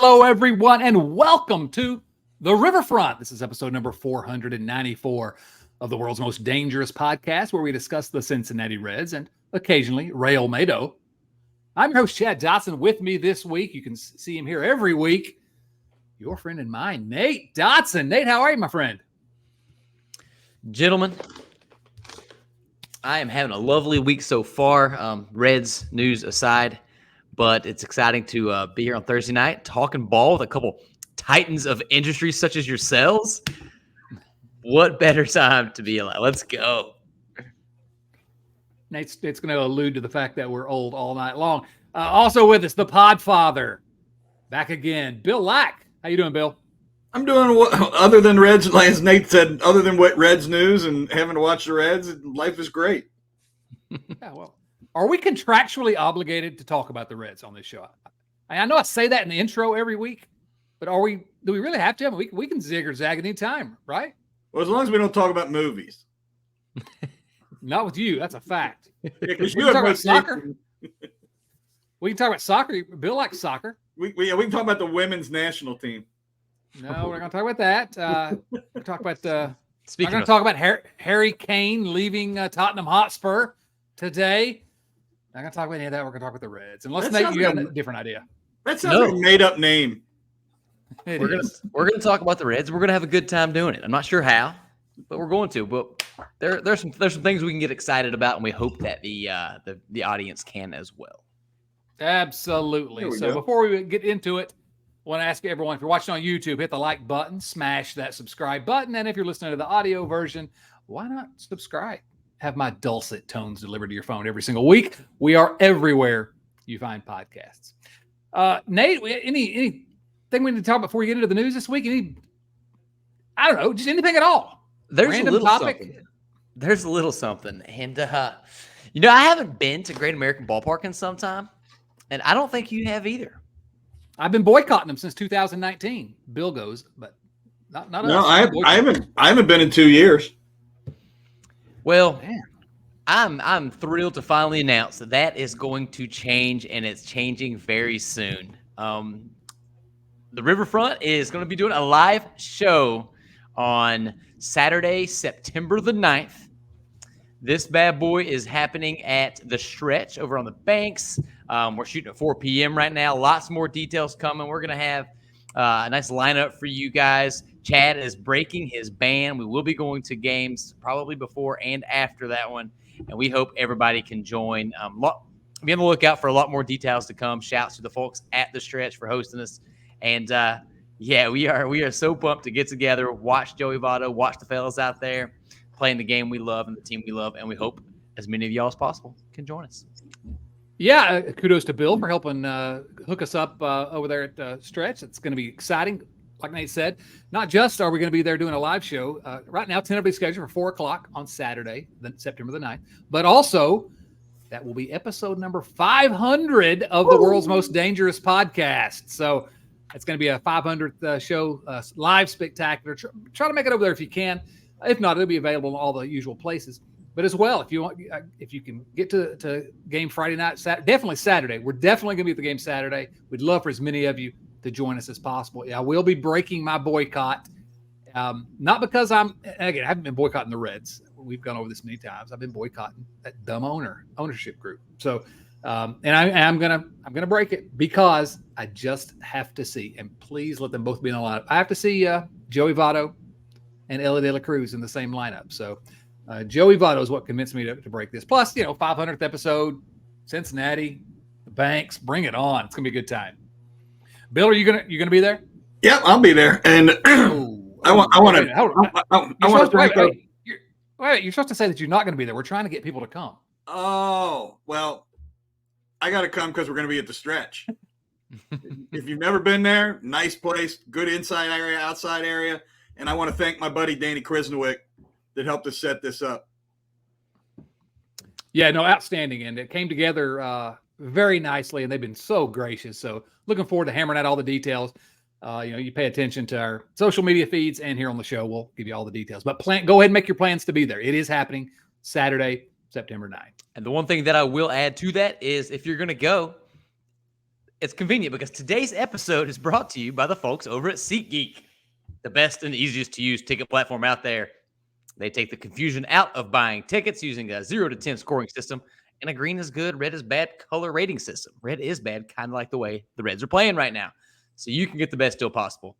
Hello, everyone, and welcome to the Riverfront. This is episode number 494 of the world's most dangerous podcast, where we discuss the Cincinnati Reds and occasionally Real Mado. I'm your host, Chad Dotson. With me this week, you can see him here every week, your friend and mine, Nate Dotson. Nate, how are you, my friend? Gentlemen, I am having a lovely week so far, Reds news aside, but it's exciting to be here on Thursday night talking ball with a couple titans of industry such as yourselves. What better time to be alive? Let's go. Nate's going to allude to the fact that we're old all night long. Also with us, the Podfather, back again, Bill Lack. How you doing, Bill? I'm doing what, other than Reds, as Nate said, other than what Reds news and having to watch the Reds, life is great. Yeah, well, are we contractually obligated to talk about the Reds on this show? I know I say that in the intro every week, but do we really have to? I mean, we can zig or zag any time, right? Well, as long as we don't talk about movies. Not with you. That's a fact. Yeah, because We can talk about soccer. We can talk about soccer. Bill likes soccer. We can talk about the women's national team. No, we're not going to talk about that. We're talking about Speaking going of, to talk about Harry Kane leaving Tottenham Hotspur today. Not going to talk about any of that. We're going to talk about the Reds. Unless That Nate, sounds you got like a different idea. That sounds like a made-up name. we're gonna talk about the Reds. We're gonna have a good time doing it. I'm not sure how, but we're going to. But there's some things we can get excited about, and we hope that the audience can as well. Absolutely. So go. before we get into it, I want to ask everyone, if you're watching on YouTube, hit the like button, smash that subscribe button. And if you're listening to the audio version, why not subscribe? Have my dulcet tones delivered to your phone every single week. We are everywhere you find podcasts. Nate, anything we need to talk about before we get into the news this week? I don't know, just anything at all. There's Random a little topic. something. There's a little something, and I haven't been to Great American Ballpark in some time, and I don't think you have either. I've been boycotting them since 2019. Bill goes, but not No, us. I haven't been in 2 years. Well, Man. I'm thrilled to finally announce that is going to change, and it's changing very soon. The Riverfront is going to be doing a live show on Saturday, September the 9th. This bad boy is happening at the Stretch over on the Banks. We're shooting at 4 p.m. right now. Lots more details coming. We're going to have a nice lineup for you guys. Chad is breaking his ban. We will be going to games probably before and after that one, and we hope everybody can join. Be on the lookout for a lot more details to come. Shouts to the folks at the Stretch for hosting us. And we are so pumped to get together, watch Joey Votto, watch the fellas out there playing the game we love and the team we love, and we hope as many of y'all as possible can join us. Yeah, kudos to Bill for helping hook us up over there at Stretch. It's going to be exciting. Like Nate said, not just are we going to be there doing a live show, right now tentatively scheduled for 4 o'clock on Saturday, September the 9th, but also that will be episode number 500 of the world's most dangerous podcast. So it's going to be a 500th show, live spectacular. Try to make it over there if you can. If not, it'll be available in all the usual places. But as well, if you can get to game Friday night, definitely Saturday. We're definitely going to be at the game Saturday. We'd love for as many of you to join us as possible. I will be breaking my boycott, not because I haven't been boycotting the Reds. We've gone over this many times. I've been boycotting that dumb ownership group. So, and I'm gonna break it because I just have to see, and please let them both be in the lineup. I have to see Joey Votto and Ellie De La Cruz in the same lineup. So Joey Votto is what convinced me to break this. Plus, 500th episode, Cincinnati, the Banks, bring it on. It's gonna be a good time. Bill, are you gonna be there? Yep, I'll be there. And I want to. You're supposed to say that you're not going to be there. We're trying to get people to come. Oh, well, I got to come because we're going to be at the Stretch. If you've never been there, nice place, good inside area, outside area. And I want to thank my buddy Danny Krisnowick that helped us set this up. Yeah, no, outstanding. And it came together very nicely, and they've been so gracious. So looking forward to hammering out all the details. You pay attention to our social media feeds and here on the show, we'll give you all the details. But go ahead and make your plans to be there. It is happening Saturday, September 9th. And the one thing that I will add to that is if you're going to go, it's convenient because today's episode is brought to you by the folks over at SeatGeek, the best and easiest to use ticket platform out there. They take the confusion out of buying tickets using a 0 to 10 scoring system and a green is good, red is bad color rating system. Red is bad, kind of like the way the Reds are playing right now. So you can get the best deal possible.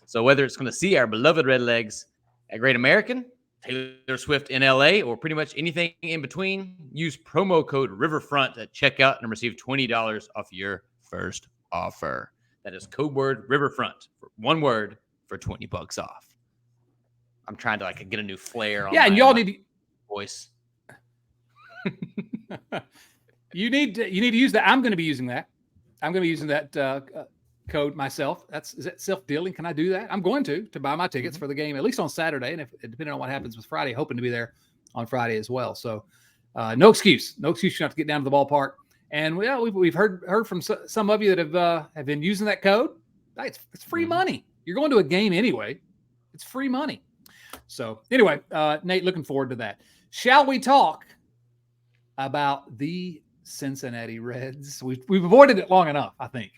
So whether it's going to see our beloved Redlegs at Great American, Taylor Swift in LA, or pretty much anything in between, use promo code Riverfront at checkout and receive $20 off your first offer. That is code word Riverfront, one word, for $20 off. I'm trying to get a new flair on and y'all need voice. you need to use that. I'm going to be using that. I'm going to be using that code myself. Is that self-dealing? Can I do that? I'm going to buy my tickets for the game, at least on Saturday. And if depending on what happens with Friday, hoping to be there on Friday as well. So no excuse not to get down to the ballpark. And we've heard from some of you that have been using that code. It's free money. You're going to a game anyway. It's free money. So anyway, Nate, looking forward to that. Shall we talk about the Cincinnati Reds? We've avoided it long enough, I think.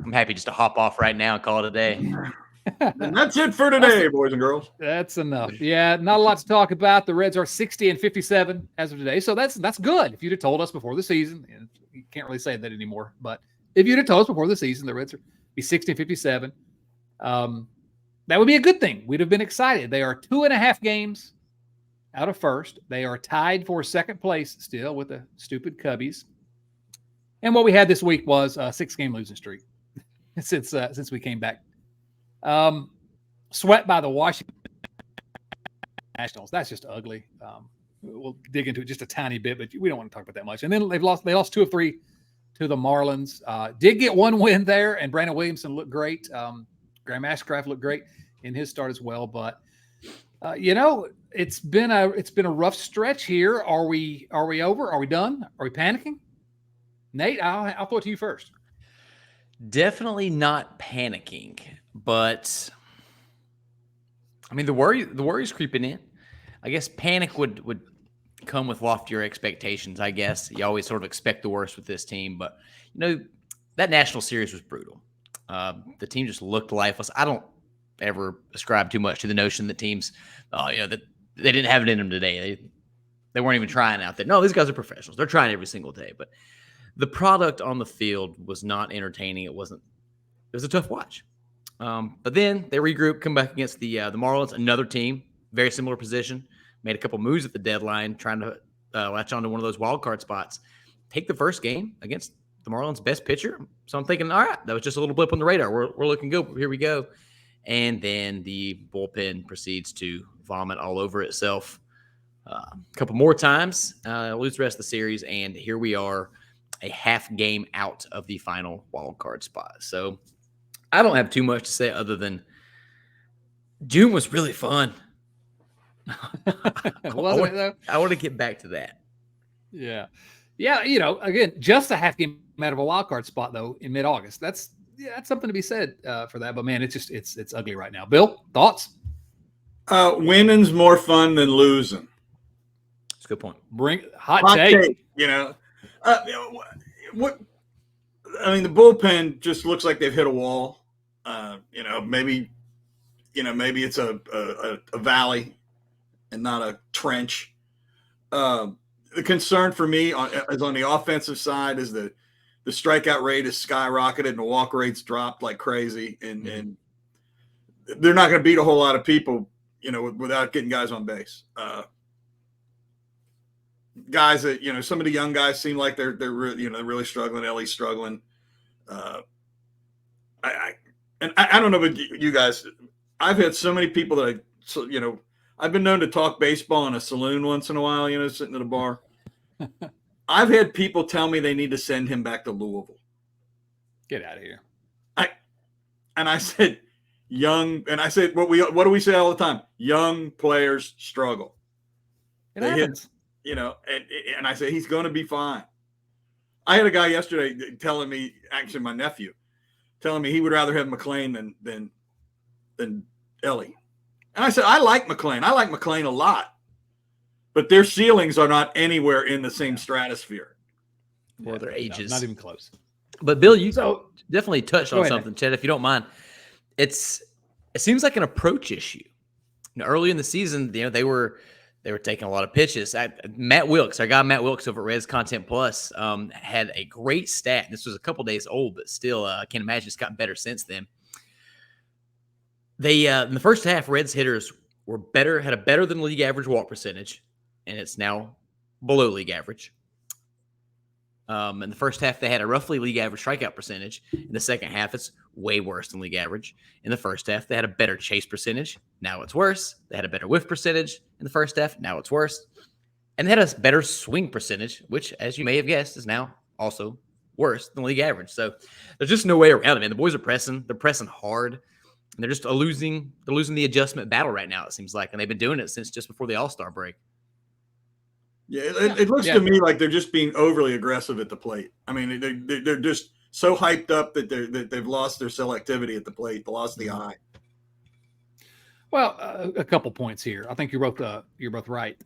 I'm happy just to hop off right now and call it a day. And that's it for today, boys and girls. That's enough. Yeah, not a lot to talk about. The Reds are 60-57 as of today, so that's good. If you'd have told us before the season, and you can't really say that anymore, but if you'd have told us before the season the Reds are be 60-57, that would be a good thing. We'd have been excited. They are 2.5 games out of first. They are tied for second place still with the stupid Cubbies. And what we had this week was a 6-game losing streak since we came back. Swept by the Washington Nationals. That's just ugly. We'll dig into it just a tiny bit, but we don't want to talk about that much. And then they lost 2 of 3 to the Marlins. Did get one win there, and Brandon Williamson looked great. Graham Ashcraft looked great in his start as well. But it's been a rough stretch here. Are we over? Are we done? Are we panicking? Nate, I'll throw it to you first. Definitely not panicking, but I mean the worry's creeping in. I guess panic would come with loftier expectations. I guess you always sort of expect the worst with this team, but that national series was brutal. The team just looked lifeless. I don't ever ascribe too much to the notion that teams, that they didn't have it in them today. They weren't even trying out there. No, these guys are professionals. They're trying every single day, but the product on the field was not entertaining. It was a tough watch. But then they regrouped, come back against the Marlins, another team, very similar position, made a couple moves at the deadline, trying to latch onto one of those wild card spots. Take the first game against the Marlins' best pitcher. So I'm thinking, all right, that was just a little blip on the radar. We're looking good. Here we go. And then the bullpen proceeds to vomit all over itself a couple more times, lose the rest of the series, and here we are, a half game out of the final wild card spot. So I don't have too much to say other than June was really fun. Wasn't it though? I want to get back to that. Yeah. Again, just a half game out of a wild card spot though in mid-August. That's something to be said for that. But man, it's ugly right now. Bill, thoughts? Winning's more fun than losing. That's a good point. Bring hot take. What? I mean, the bullpen just looks like they've hit a wall. Maybe it's a valley and not a trench. The concern for me is on the offensive side is the strikeout rate is skyrocketed and the walk rate's dropped like crazy, and they're not going to beat a whole lot of people, without getting guys on base. Guys that some of the young guys seem like they're really struggling. Ellie's struggling. I don't know about you guys. I've had so many people that I've been known to talk baseball in a saloon once in a while. Sitting at a bar. I've had people tell me they need to send him back to Louisville. Get out of here. I said what do we say all the time? Young players struggle. It happens. And I say he's going to be fine. I had a guy yesterday telling me, actually my nephew, telling me he would rather have McLean than Ellie. And I said, I like McLean. I like McLean a lot, but their ceilings are not anywhere in the same stratosphere. Or their ages. Not even close. But Bill, you So definitely touched go on ahead, something, Chad, if you don't mind. It seems like an approach issue. Early in the season, they were taking a lot of pitches. Matt Wilkes, our guy Matt Wilkes over at Reds Content Plus, had a great stat. This was a couple days old, but still, I can't imagine it's gotten better since then. They in the first half, Reds hitters had a better than league average walk percentage, and it's now below league average. In the first half, they had a roughly league average strikeout percentage. In the second half, it's way worse than league average. In the first half, they had a better chase percentage. Now it's worse. They had a better whiff percentage in the first half. Now it's worse. And they had a better swing percentage, which, as you may have guessed, is now also worse than league average. So there's just no way around it, man. The boys are pressing. They're pressing hard. And they're just losing the adjustment battle right now, it seems like. And they've been doing it since just before the All-Star break. Yeah, it looks to me like they're just being overly aggressive at the plate. I mean, they're just so hyped up that they've lost their selectivity at the plate. They lost the eye. Well, a couple points here. I think you're both right.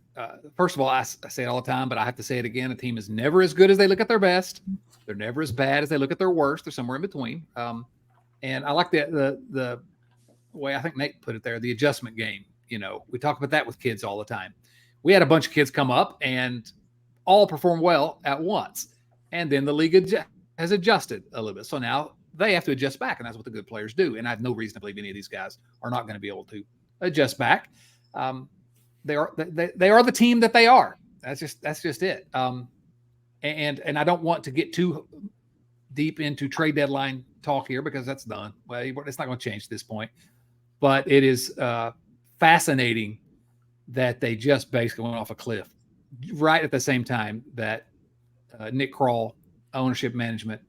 First of all, I say it all the time, but I have to say it again. A team is never as good as they look at their best. They're never as bad as they look at their worst. They're somewhere in between. And I like the way I think Nate put it there, the adjustment game. We talk about that with kids all the time. We had a bunch of kids come up and all perform well at once. And then the league has adjusted a little bit. So now they have to adjust back, and that's what the good players do. And I have no reason to believe any of these guys are not going to be able to adjust back. They are the team that they are. That's just it. And I don't want to get too deep into trade deadline talk here because that's done. Well, it's not going to change at this point. But it is fascinating that they just basically went off a cliff right at the same time that Nick Kroll, ownership management,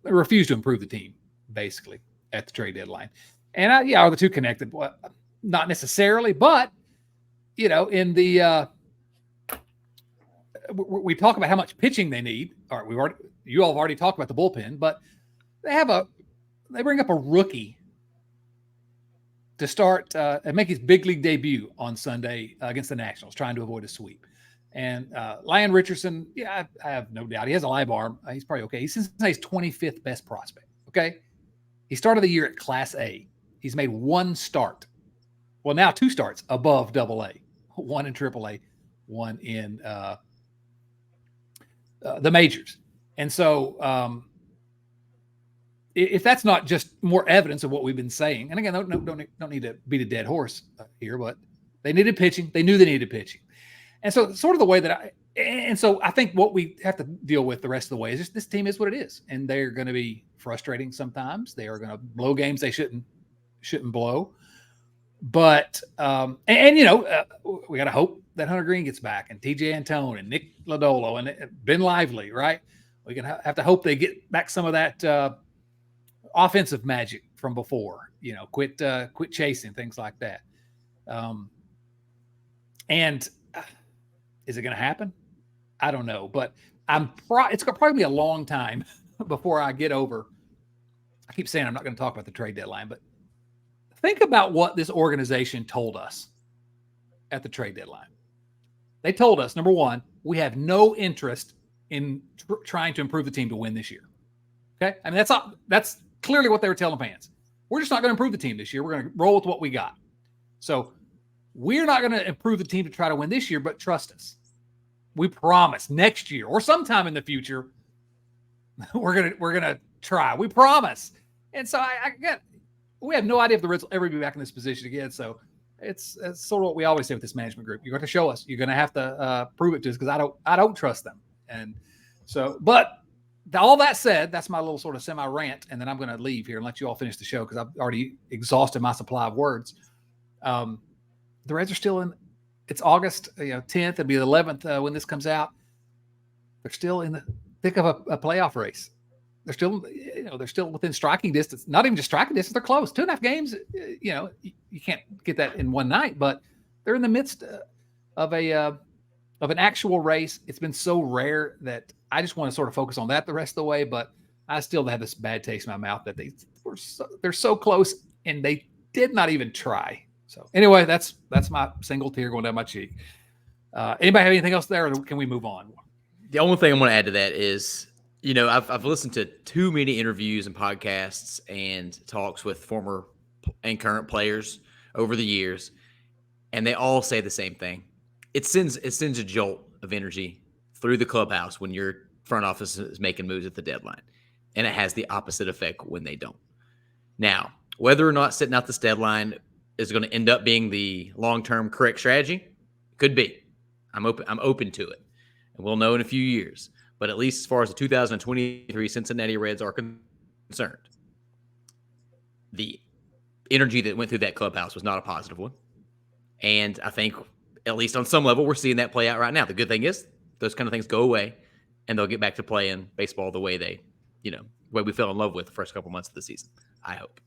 refused to improve the team basically at the trade deadline. And are the two connected? Well, not necessarily, but in the we talk about how much pitching they need. All right, you all have already talked about the bullpen, but they bring up a rookie to start and make his big league debut on Sunday against the Nationals, trying to avoid a sweep. And Lyon Richardson, I have no doubt. He has a live arm. He's probably okay. He's Cincinnati's 25th best prospect, okay? He started the year at Class A. He's made one start. Well, now two starts above AA. One in AAA, one in the majors. And so if that's not just more evidence of what we've been saying, and again, don't need to beat a dead horse here, but they needed pitching. They knew they needed pitching. And so sort of the way that I think what we have to deal with the rest of the way is just this team is what it is. And they're going to be frustrating sometimes. They are going to blow games they shouldn't blow. But, we got to hope that Hunter Green gets back and TJ Antone and Nick Lodolo and Ben Lively, right? We can have to hope they get back some of that offensive magic from before, quit chasing, things like that. And is it going to happen? I don't know, but it's going to probably be a long time before I get over. I keep saying I'm not going to talk about the trade deadline, but think about what this organization told us at the trade deadline. They told us, number one, we have no interest in trying to improve the team to win this year. Okay. I mean, that's clearly what they were telling fans. We're just not going to improve the team this year. We're going to roll with what we got. So we're not going to improve the team to try to win this year, but trust us. We promise next year or sometime in the future, we're gonna try. We promise. And so we have no idea if the Reds will ever be back in this position again. So it's sort of what we always say with this management group. You're going to show us. You're going to have to prove it to us because I don't trust them. And so, but all that said, that's my little sort of semi rant, and then I'm going to leave here and let you all finish the show because I've already exhausted my supply of words. The Reds are still in. It's August 10th. It'll be the 11th when this comes out. They're still in the thick of a playoff race. They're still within striking distance. Not even just striking distance. They're close. 2.5 games. You can't get that in one night, but they're in the midst of an actual race. It's been so rare that I just want to sort of focus on that the rest of the way. But I still have this bad taste in my mouth that they're so close and they did not even try. So anyway, that's my single tear going down my cheek. Anybody have anything else there, or can we move on? The only thing I'm going to add to that is, I've listened to too many interviews and podcasts and talks with former and current players over the years, and they all say the same thing. It sends a jolt of energy through the clubhouse when your front office is making moves at the deadline, and it has the opposite effect when they don't. Now, whether or not sitting out this deadline is going to end up being the long-term correct strategy, could be. I'm open to it, and we'll know in a few years. But at least as far as the 2023 Cincinnati Reds are concerned, the energy that went through that clubhouse was not a positive one. And I think, at least on some level, we're seeing that play out right now. The good thing is those kind of things go away, and they'll get back to playing baseball the way the way we fell in love with the first couple months of the season, I hope.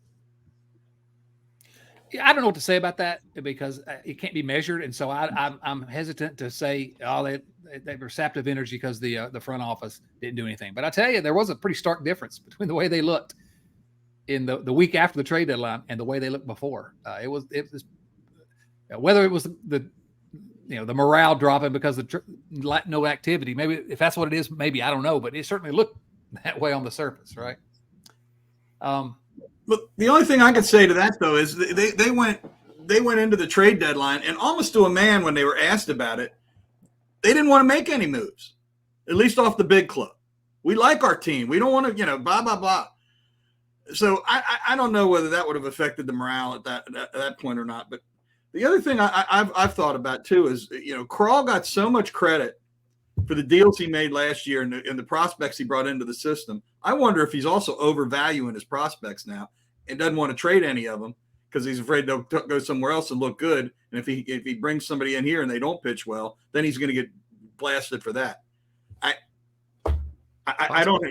Yeah, I don't know what to say about that because it can't be measured, and so I'm hesitant to say they were sapped of energy because the front office didn't do anything. But I tell you, there was a pretty stark difference between the way they looked in the week after the trade deadline and the way they looked before. It was whether it was the morale dropping because of no activity. Maybe if that's what it is, maybe I don't know, but it certainly looked that way on the surface, right? Look, the only thing I could say to that though is they went into the trade deadline, and almost to a man when they were asked about it, they didn't want to make any moves, at least off the big club. We like our team. We don't want to, blah blah blah. So I don't know whether that would have affected the morale at that point or not. But the other thing I've thought about too is Krall got so much credit for the deals he made last year and the prospects he brought into the system. I wonder if he's also overvaluing his prospects now and doesn't want to trade any of them because he's afraid they'll go somewhere else and look good. And if he brings somebody in here and they don't pitch well, then he's going to get blasted for that. I don't,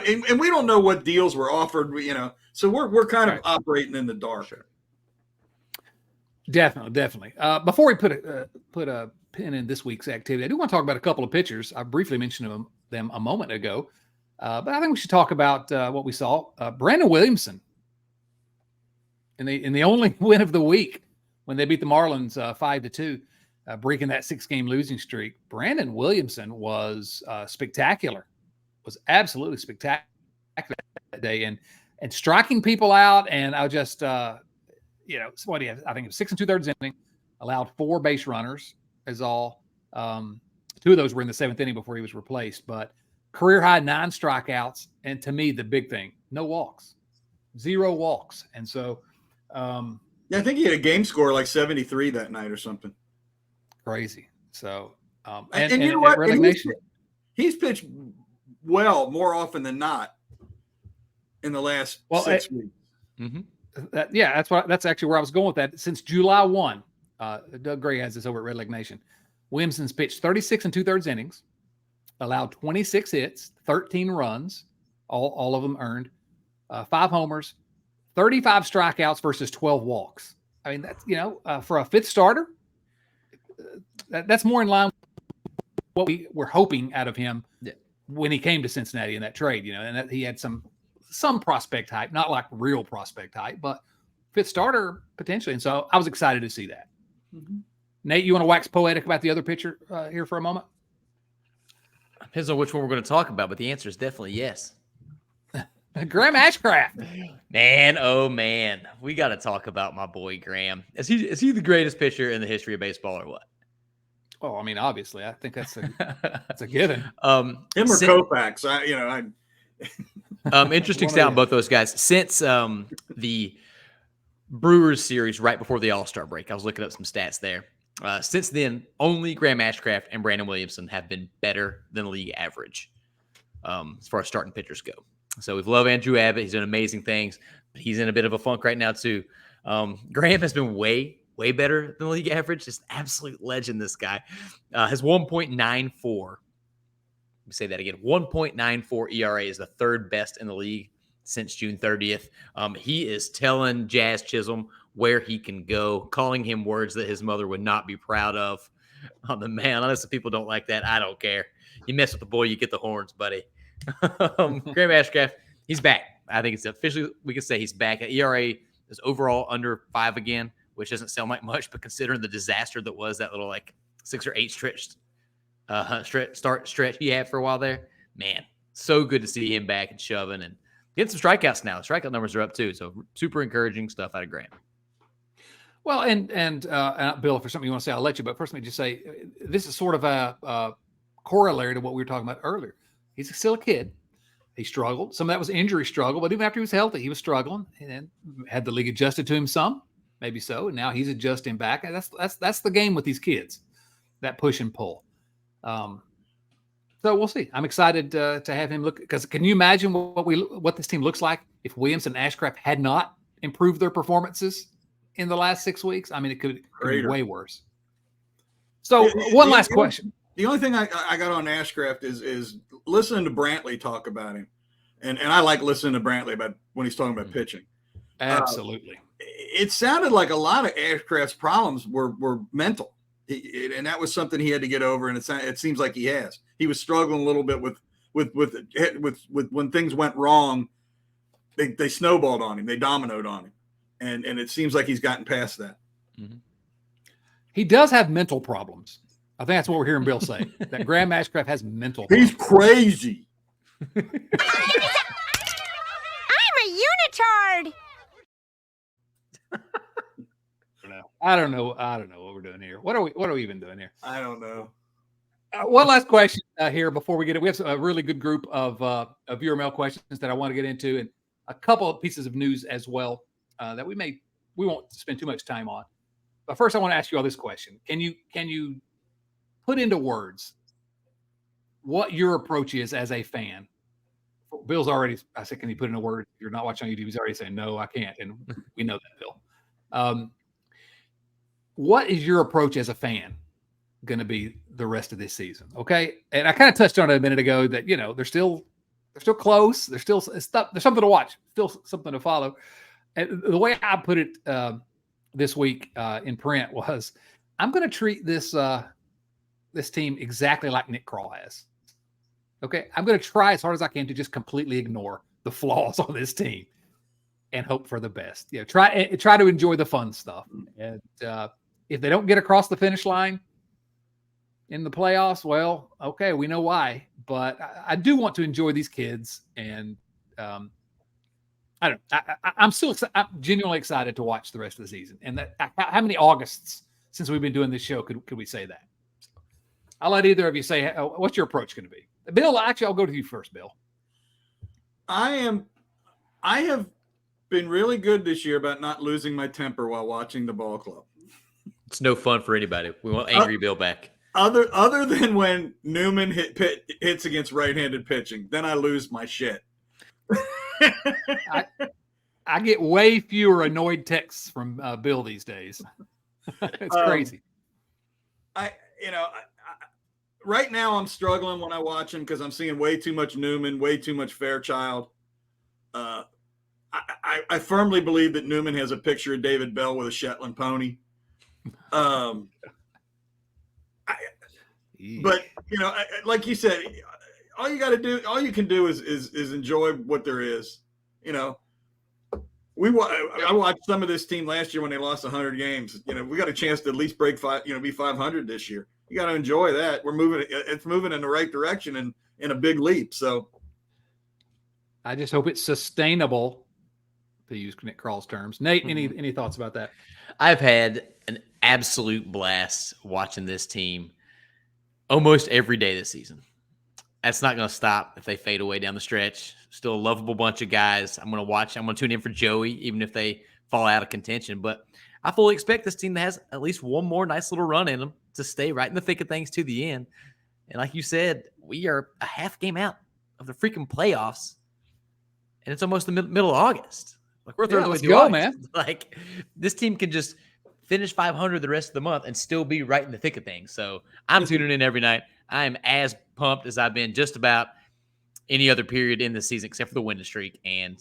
and we don't know what deals were offered, so we're kind of operating in the dark. Sure. Definitely. Before we put a pin in this week's activity, I do want to talk about a couple of pitchers. I briefly mentioned them a moment ago, but I think we should talk about what we saw. Brandon Williamson in the only win of the week when they beat the Marlins 5-2, breaking that 6-game losing streak. Brandon Williamson was spectacular. Was absolutely spectacular that day, and striking people out. And I just, what do you have? I think it was 6 2/3 inning, allowed 4 base runners is all. 2 of those were in the 7th inning before he was replaced, but career high 9 strikeouts. And to me, the big thing, no walks, 0 walks. And so, I think he had a game score like 73 that night or something crazy. So, and you know what? He's pitched well more often than not in the last 6 weeks. Mm-hmm. That's actually where I was going with that. Since July 1, Doug Gray has this over at Red Leg Nation. Williamson's pitched 36 2/3 innings, allowed 26 hits, 13 runs, all of them earned, 5 homers, 35 strikeouts versus 12 walks. I mean, that's for a 5th starter, that's more in line with what we were hoping out of him. Yeah. When he came to Cincinnati in that trade, and that he had some prospect hype, not like real prospect hype, but 5th starter potentially. And so I was excited to see that. Mm-hmm. Nate, you want to wax poetic about the other pitcher here for a moment? Depends on which one we're going to talk about, but the answer is definitely yes. Graham Ashcraft. Man, oh man, we got to talk about my boy Graham. Is he the greatest pitcher in the history of baseball or what? Oh, I mean, obviously, I think that's a given. Him or Koufax, interesting stat on both those guys. Since the Brewers series right before the All-Star break, I was looking up some stats there. Since then, only Graham Ashcraft and Brandon Williamson have been better than league average as far as starting pitchers go. So we've loved Andrew Abbott. He's doing amazing things, but he's in a bit of a funk right now too. Graham has been way better than league average. Just absolute legend, this guy. Has 1.94. Let me say that again. 1.94 ERA is the 3rd best in the league since June 30th. He is telling Jazz Chisholm where he can go, calling him words that his mother would not be proud of on the mound. Unless the people don't like that, I don't care. You mess with the boy, you get the horns, buddy. Graham Ashcraft, he's back. I think it's officially, we can say he's back. ERA is overall under 5 again, which doesn't sound like much, but considering the disaster that was that little 6 or 8 stretch he had for a while there, man, So good to see him back and shoving and getting some strikeouts now. The strikeout numbers are up too. So super encouraging stuff out of Graham. Well, and Bill, if there's something you want to say, I'll let you. But first, let me just say this is sort of a corollary to what we were talking about earlier. He's still a kid. He struggled. Some of that was injury struggle, but even after he was healthy, he was struggling, and then had the league adjusted to him some, maybe so. And now he's adjusting back. And that's the game with these kids, that push and pull. So we'll see. I'm excited to have him look, because can you imagine what this team looks like if Williams and Ashcraft had not improved their performances in the last 6 weeks? I mean, it could be way worse. So one last question. The only thing I got on Ashcraft is listening to Brantley talk about him. And I like listening to Brantley about when he's talking about pitching. Absolutely. It sounded like a lot of Ashcraft's problems were mental. And that was something he had to get over. And it seems like he has. He was struggling a little bit with when things went wrong. They snowballed on him. They dominoed on him. And it seems like he's gotten past that. Mm-hmm. He does have mental problems. I think that's what we're hearing Bill say, that Graham Ashcraft has mental problems. He's crazy. I'm a unitard. I don't know what we're doing here. What are we even doing here? I don't know. One last question here before we get it. We have a really good group of viewer mail questions that I want to get into, and a couple of pieces of news as well that we won't spend too much time on. But first, I want to ask you all this question: Can you put into words what your approach is as a fan? Bill's already. I said, can you put into words? If you're not watching on YouTube, he's already saying no, I can't, and we know that, Bill. What is your approach as a fan going to be the rest of this season? Okay, and I kind of touched on it a minute ago that they're still close. There's still there's something to watch, still something to follow. And the way I put it this week in print was, I'm going to treat this team exactly like Nick Krall has. Okay, I'm going to try as hard as I can to just completely ignore the flaws on this team and hope for the best. Try to enjoy the fun stuff. And if they don't get across the finish line in the playoffs, well, okay, we know why. But I do want to enjoy these kids, and I'm genuinely excited to watch the rest of the season. And how many Augusts since we've been doing this show could we say that? I'll let either of you say what's your approach going to be. Bill, actually, I'll go to you first, Bill. I have been really good this year about not losing my temper while watching the ball club. It's no fun for anybody. We want angry Bill back. Other than when Newman hits against right-handed pitching, then I lose my shit. I get way fewer annoyed texts from Bill these days. It's crazy. Right now I'm struggling when I watch him because I'm seeing way too much Newman, way too much Fairchild. I firmly believe that Newman has a picture of David Bell with a Shetland pony. But like you said, all you can do is enjoy what there is. I watched some of this team last year when they lost 100 games. We got a chance to at least break be 500 this year. You got to enjoy that. It's moving in the right direction and in a big leap. So I just hope it's sustainable, to use Nick Krall's terms. Nate, any thoughts about that? I've had an absolute blast watching this team almost every day this season. That's not going to stop if they fade away down the stretch. Still a lovable bunch of guys. I'm going to tune in for Joey, even if they fall out of contention. But I fully expect this team that has at least one more nice little run in them to stay right in the thick of things to the end. And like you said, we are a half game out of the freaking playoffs, and it's almost the middle of August. Like, we're third of the way through August, man. Like, this team can just finish 500 the rest of the month and still be right in the thick of things. So I'm tuning in every night. I am as pumped as I've been just about any other period in the season except for the winning streak, and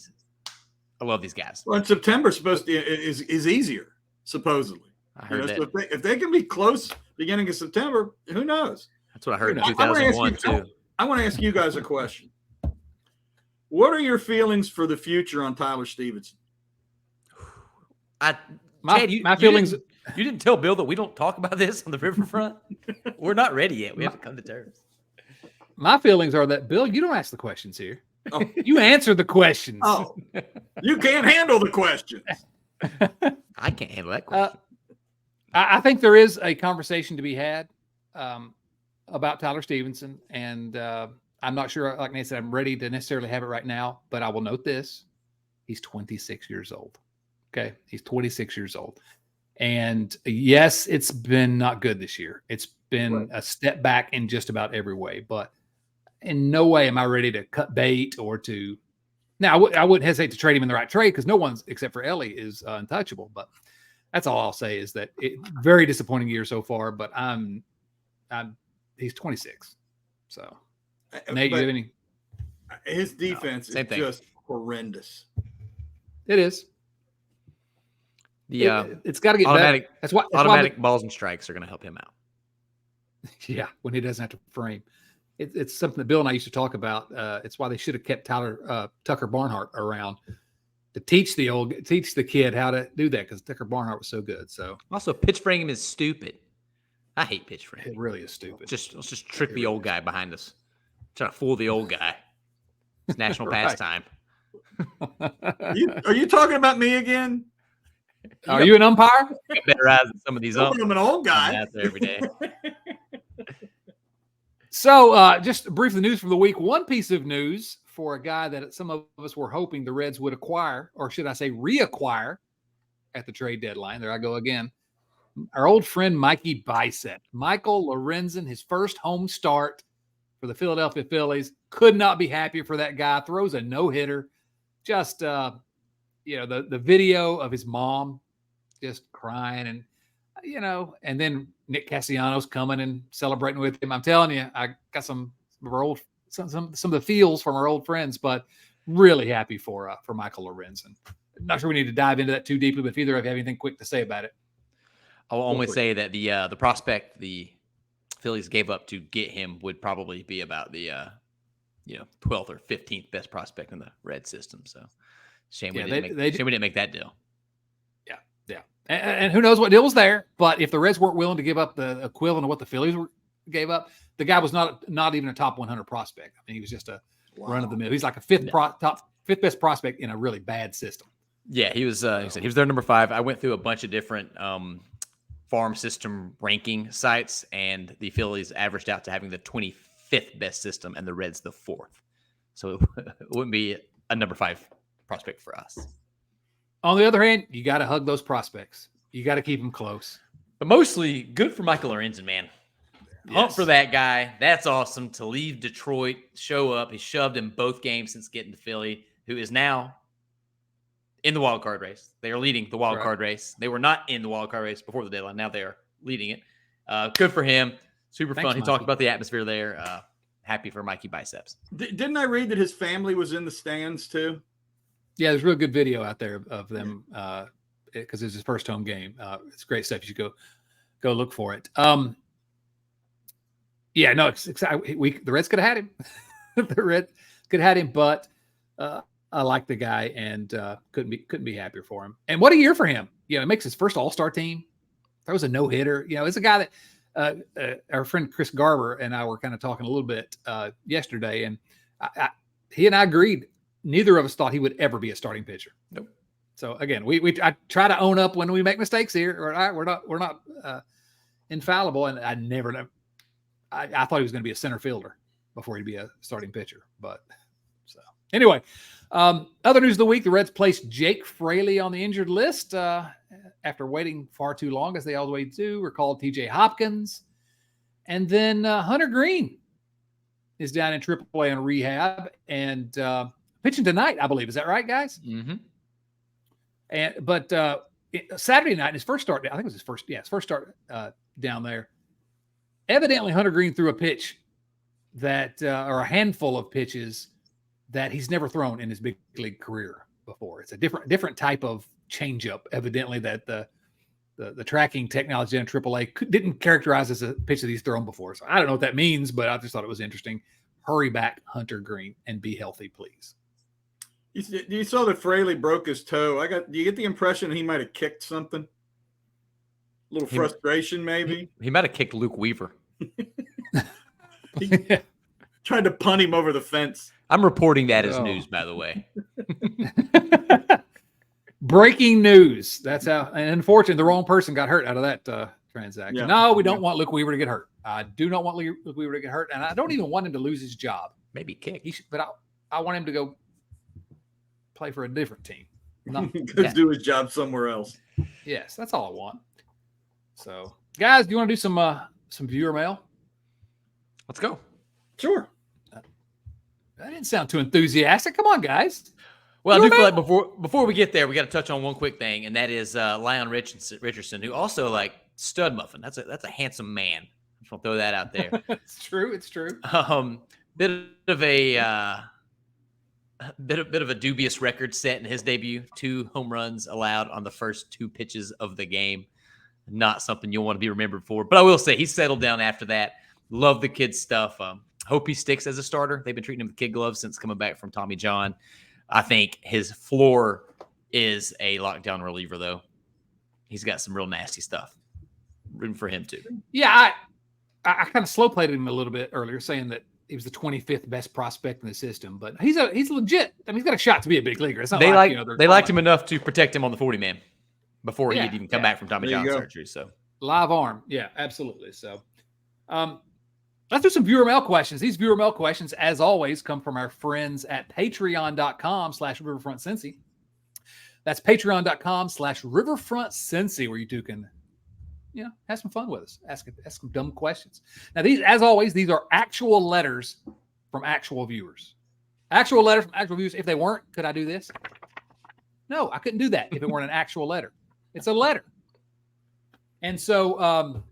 I love these guys. Well, and September's supposed to is easier, supposedly. I heard that. So if they can be close beginning of September, who knows? That's what I heard in 2001 too. I want to ask you guys a question. What are your feelings for the future on Tyler Stevenson? My feelings. You didn't tell Bill that we don't talk about this on the Riverfront? We're not ready yet. We haven't come to terms. My feelings are that, Bill, you don't ask the questions here. Oh. You answer the questions. Oh, you can't handle the questions. I can't handle that question. I think there is a conversation to be had about Tyler Stevenson, and I'm not sure, like Nate said, I'm ready to necessarily have it right now, but I will note this. He's 26 years old. Okay. He's 26 years old. And yes, it's been not good this year. It's been a step back in just about every way, but in no way am I ready to cut bait or to. Now, I wouldn't hesitate to trade him in the right trade because no one's except for Ellie is untouchable. But that's all I'll say is that very disappointing year so far. But he's 26, so Nate, you have any? His defense is just horrendous. It is. It's got to get better. That's why automatic balls and strikes are going to help him out. Yeah, when he doesn't have to frame. It's something that Bill and I used to talk about. It's why they should have kept Tucker Barnhart around to teach the kid how to do that, because Tucker Barnhart was so good. So also, pitch framing is stupid. I hate pitch framing. It really is stupid. Let's just trick the old guy behind us. Trying to fool the old guy. It's national pastime. Are you talking about me again? Are you an umpire? Got better eyes than some of these I'm an old guy out there every day. So, just briefly, news from the week. One piece of news for a guy that some of us were hoping the Reds would acquire, or should I say reacquire, at the trade deadline. There I go again. Our old friend Mikey Bicep. Michael Lorenzen, his first home start for the Philadelphia Phillies. Could not be happier for that guy. Throws a no-hitter. Just, the video of his mom just crying and, and then Nick Castellanos coming and celebrating with him. I'm telling you, I got some of the feels from our old friends, but really happy for Michael Lorenzen. Not sure we need to dive into that too deeply, but if either of you have anything quick to say about it. I'll only say that the prospect the Phillies gave up to get him would probably be about the 12th or 15th best prospect in the Red system. So shame we didn't make that deal. Yeah. And who knows what deal was there, but if the Reds weren't willing to give up the equivalent of what the Phillies gave up, the guy was not even a top 100 prospect. I mean, he was just a run of the mill. He's like a fifth best prospect in a really bad system. Yeah, he was. He was their number 5. I went through a bunch of different farm system ranking sites, and the Phillies averaged out to having the 25th best system, and the Reds the 4th. So it wouldn't be a number 5 prospect for us. On the other hand, you got to hug those prospects. You got to keep them close. But mostly good for Michael Lorenzen, man. Yes. Hump for that guy. That's awesome to leave Detroit, show up. He shoved in both games since getting to Philly, who is now in the wild card race. They are leading the wild card race. They were not in the wild card race before the deadline. Now they are leading it. Good for him. Super fun. He talked about the atmosphere there. Happy for Mikey Biceps. Didn't I read that his family was in the stands too? Yeah, there's real good video out there of them because it's his first home game. It's great stuff. You should go look for it. Yeah, no, it's exciting. The Reds could have had him. The Reds could have had him, but I like the guy and couldn't be happier for him. And what a year for him! It makes his first All-Star team. There was a no-hitter. It's a guy that our friend Chris Garber and I were kind of talking a little bit yesterday, and he and I agreed. Neither of us thought he would ever be a starting pitcher. Nope. So again, I try to own up when we make mistakes here. We're not infallible, and I never know. I thought he was going to be a center fielder before he'd be a starting pitcher. But so anyway, other news of the week: the Reds placed Jake Fraley on the injured list after waiting far too long, as they always do. Recalled T.J. Hopkins, and then Hunter Green is down in AAA on rehab and pitching tonight, I believe. Is that right, guys? Mm-hmm. But Saturday night, his first start, I think it was his first start down there. Evidently, Hunter Green threw a pitch that, or a handful of pitches that he's never thrown in his big league career before. It's a different type of changeup. Evidently, that the tracking technology in AAA didn't characterize as a pitch that he's thrown before. So I don't know what that means, but I just thought it was interesting. Hurry back, Hunter Green, and be healthy, please. You saw that Fraley broke his toe. Do you get the impression he might have kicked something? A little frustration, maybe. He might have kicked Luke Weaver. Tried tried to punt him over the fence. I'm reporting that as Oh. news, by the way. Breaking news. That's how. And unfortunately, the wrong person got hurt out of that transaction. Yeah. No, we don't want Luke Weaver to get hurt. I do not want Luke Weaver to get hurt, and I don't even want him to lose his job. Maybe kick. But I want him to go play for a different team. Not Go that. do his job somewhere else. Yes, that's all I want. So, guys, do you want to do some viewer mail? Let's go. Sure. That didn't sound too enthusiastic. Come on, guys. Well, I Viewer do feel mail? like before we get there, we got to touch on one quick thing, and that is Lyon Richardson, who also like stud muffin. That's a handsome man. I just want to throw that out there. It's true. It's true. Bit of a dubious record set in his debut. 2 home runs allowed on the first 2 pitches of the game. Not something you'll want to be remembered for. But I will say he's settled down after that. Love the kid's stuff. Hope he sticks as a starter. They've been treating him with kid gloves since coming back from Tommy John. I think his floor is a lockdown reliever, though. He's got some real nasty stuff. Rooting for him, too. Yeah, I kind of slow played him a little bit earlier, saying that he was the 25th best prospect in the system, but he's legit. I mean, he's got a shot to be a big leaguer. It's not They like liked him enough to protect him on the 40-man before he had even come back from Tommy There John you go. surgery. So live arm. Yeah, absolutely. So, let's do some viewer mail questions. These viewer mail questions, as always, come from our friends at patreon.com/riverfrontcincy. That's patreon.com/riverfrontcincy, where you two can, have some fun with us. Ask some dumb questions. Now, these, as always, these are actual letters from actual viewers. Actual letters from actual viewers. If they weren't, could I do this? No, I couldn't do that if it weren't an actual letter. It's a letter. And so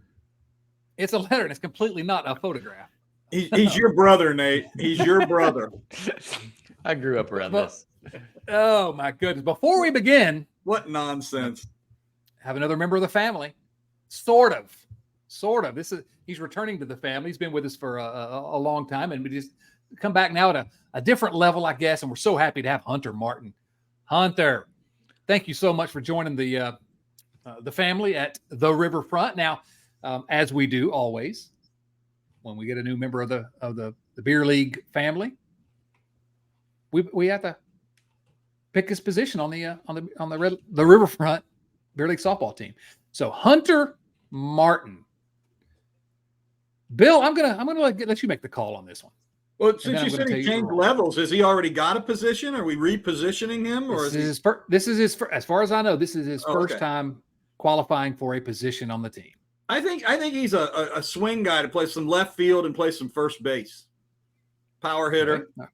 it's a letter, and it's completely not a photograph. He's your brother, Nate. He's your brother. I grew up around Well, this. Oh, my goodness. Before we begin, What nonsense. have another member of the family. Sort of. He's returning to the family. He's been with us for a long time, and we just come back now at a different level, I guess. And we're so happy to have Hunter Martin. Hunter, thank you so much for joining the family at the Riverfront. Now, as we do always, when we get a new member of the beer league family, we have to pick his position on the Riverfront beer league softball team. So Hunter Martin, Bill, I'm gonna let you make the call on this one. Well, then since I'm you gonna said tell he you changed wrong. levels, has he already got a position? Are we repositioning him, or This is is his first, as far as I know, this is his first okay. time qualifying for a position on the team. I think he's a swing guy to play some left field and play some first base. Power hitter, Okay.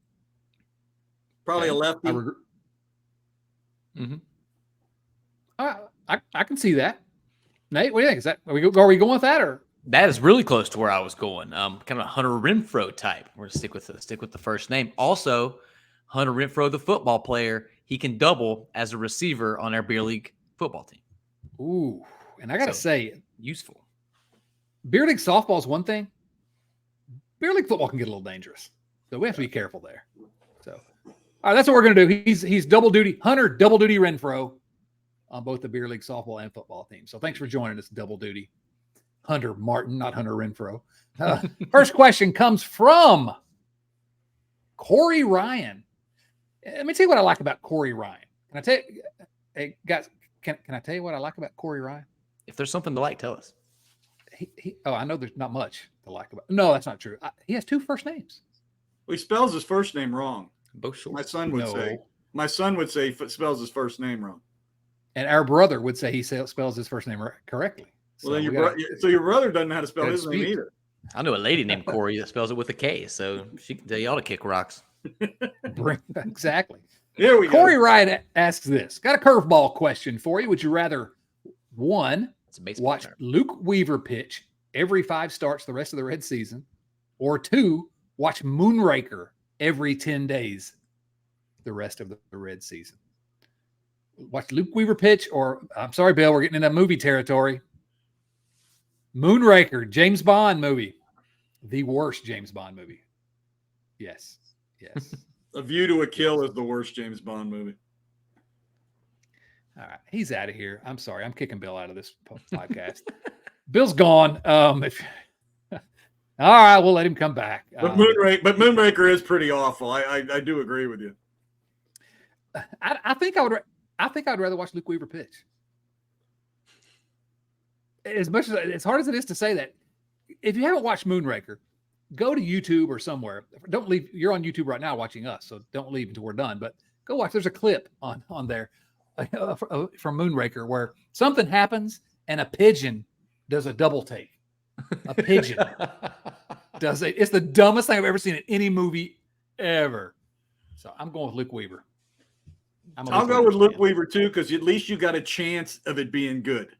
probably a lefty. Mm-hmm. I can see that. Nate, what do you think? Is that are we going with that, or That is really close to where I was going. Kind of a Hunter Renfroe type. We're gonna stick with the first name. Also, Hunter Renfroe, the football player, he can double as a receiver on our beer league football team. ooh? And I gotta So- say, Useful. beer league softball is one thing. Beer league football can get a little dangerous, so we have to be careful there. So, all right, that's what we're gonna do. He's double duty. Hunter double duty Renfroe on both the beer league softball and football team. So thanks for joining us, double duty. Hunter Martin, not Hunter Renfroe. First question comes from Corey Ryan. Let me tell you what I like about Corey Ryan. Can I tell you, hey guys? Can I tell you what I like about Corey Ryan? If there's something to like, tell us. I know there's not much to like about. No, that's not true. He has 2 first names. Well, he spells his first name wrong. Both short. My son would No. say. My son would say he spells his first name wrong. And our brother would say he spells his first name correctly. Well, then we your brother doesn't know how to spell gotta his name speak. either. I know a lady named Corey that spells it with a K, so she can tell you all to kick rocks. exactly. Here we Corey go. Ryan asks this. Got a curveball question for you. Would you rather, 1, It's a baseball watch term. Luke Weaver pitch every 5 starts the rest of the Red season, or 2, watch Moonraker every 10 days the rest of the Red season? Watch Luke Weaver pitch, or I'm sorry, Bill, we're getting into movie territory. Moonraker, James Bond movie. The worst James Bond movie. Yes. A View to a Kill is the worst James Bond movie. All right. He's out of here. I'm sorry. I'm kicking Bill out of this podcast. Bill's gone. All right, we'll let him come back. But Moonraker is pretty awful. I do agree with you. I think I'd rather watch Luke Weaver pitch. As hard as it is to say that, if you haven't watched Moonraker, go to YouTube or somewhere. Don't leave. You're on YouTube right now watching us, so don't leave until we're done. But go watch. There's a clip on there from Moonraker where something happens and a pigeon does a double take. A pigeon does it. It's the dumbest thing I've ever seen in any movie ever. So I'm going with Luke Weaver. I'll go with Luke Weaver too, because at least you got a chance of it being good.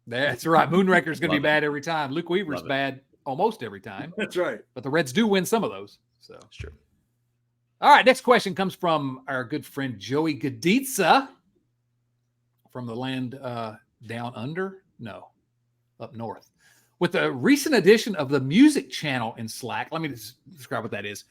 That's right. Moonraker's going to be bad every time. Luke Weaver's bad almost every time. That's right. But the Reds do win some of those. So That's true. All right. Next question comes from our good friend Joey Gaditza from the land down under. No. Up north. With the recent addition of the music channel in Slack, let me describe what that is.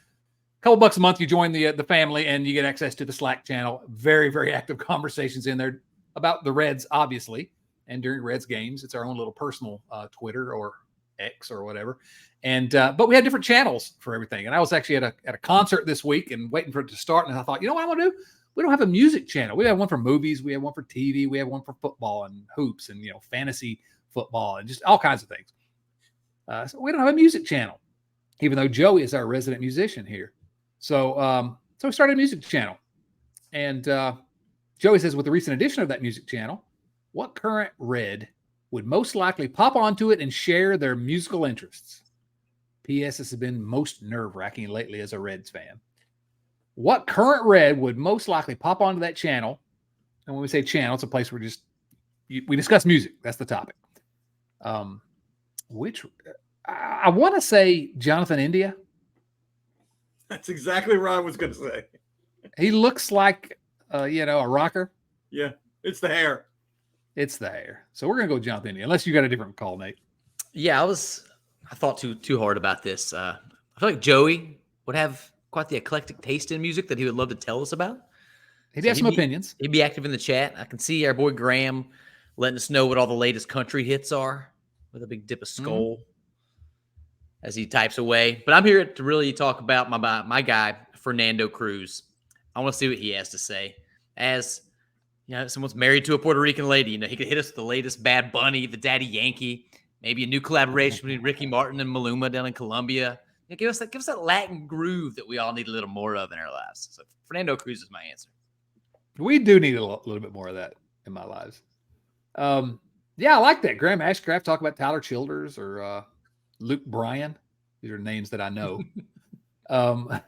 A couple bucks a month, you join the family and you get access to the Slack channel. Very, very active conversations in there about the Reds, obviously, and during Reds games. It's our own little personal Twitter or X or whatever. And but we had different channels for everything. And I was actually at a concert this week and waiting for it to start. And I thought, you know what I'm gonna do? We don't have a music channel. We have one for movies. We have one for TV. We have one for football and hoops and fantasy football and just all kinds of things. So we don't have a music channel, even though Joey is our resident musician here. So we started a music channel. And Joey says, with the recent addition of that music channel, what current Red would most likely pop onto it and share their musical interests? P.S. This has been most nerve-wracking lately as a Reds fan. What current Red would most likely pop onto that channel? And when we say channel, it's a place where we discuss music. That's the topic. Which I want to say Jonathan India. That's exactly what I was going to say. He looks like, a rocker. Yeah, it's the hair. It's the hair. So we're going to go Jonathan India, unless you got a different call, Nate. Yeah, I thought too hard about this. I feel like Joey would have quite the eclectic taste in music that he would love to tell us about. He'd have some opinions. He'd be active in the chat. I can see our boy Graham letting us know what all the latest country hits are with a big dip of skull as he types away. But I'm here to really talk about my guy, Fernando Cruz. I want to see what he has to say. As someone's married to a Puerto Rican lady, he could hit us with the latest Bad Bunny, the Daddy Yankee, maybe a new collaboration between Ricky Martin and Maluma down in Colombia. Give us that Latin groove that we all need a little more of in our lives. So Fernando Cruz is my answer. We do need a little bit more of that in my lives. Yeah, I like that. Graham Ashcraft talk about Tyler Childers or Luke Bryan. These are names that I know. What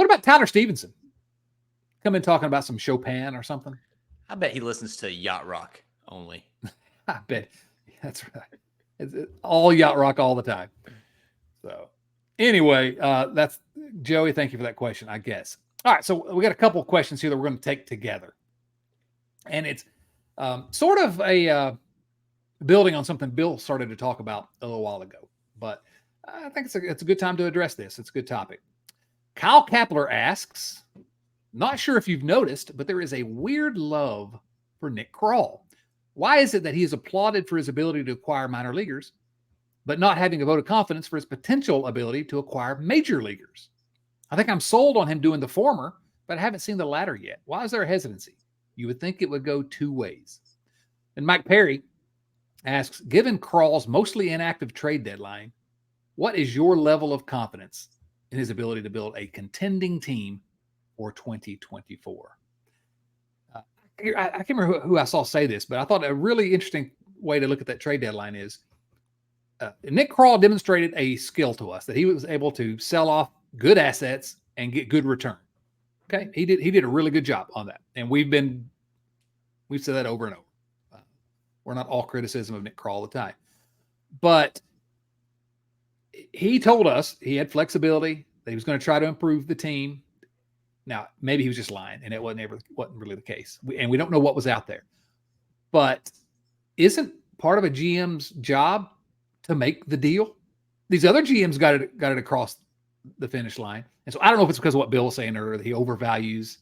about Tyler Stevenson? Come in talking about some Chopin or something. I bet he listens to yacht rock only. I bet. That's right. It's all yacht rock all the time. So anyway, that's Joey. Thank you for that question, I guess. All right. So we got a couple of questions here that we're going to take together. And it's sort of a building on something Bill started to talk about a little while ago. But I think it's a good time to address this. It's a good topic. Kyle Kapler asks, not sure if you've noticed, but there is a weird love for Nick Krall. Why is it that he is applauded for his ability to acquire minor leaguers, but not having a vote of confidence for his potential ability to acquire major leaguers? I think I'm sold on him doing the former, but I haven't seen the latter yet. Why is there a hesitancy? You would think it would go two ways. And Mike Perry asks, given Krall's mostly inactive trade deadline, what is your level of confidence in his ability to build a contending team for 2024? I can't remember who I saw say this, but I thought a really interesting way to look at that trade deadline is Nick Krall demonstrated a skill to us that he was able to sell off good assets and get good return. Okay. He did a really good job on that. And we've said that over and over. We're not all criticism of Nick Krall all the time, but he told us he had flexibility, that he was going to try to improve the team. Now, maybe he was just lying, and it wasn't really the case. We don't know what was out there. But isn't part of a GM's job to make the deal? These other GMs got it across the finish line. And so I don't know if it's because of what Bill was saying earlier, that he overvalues.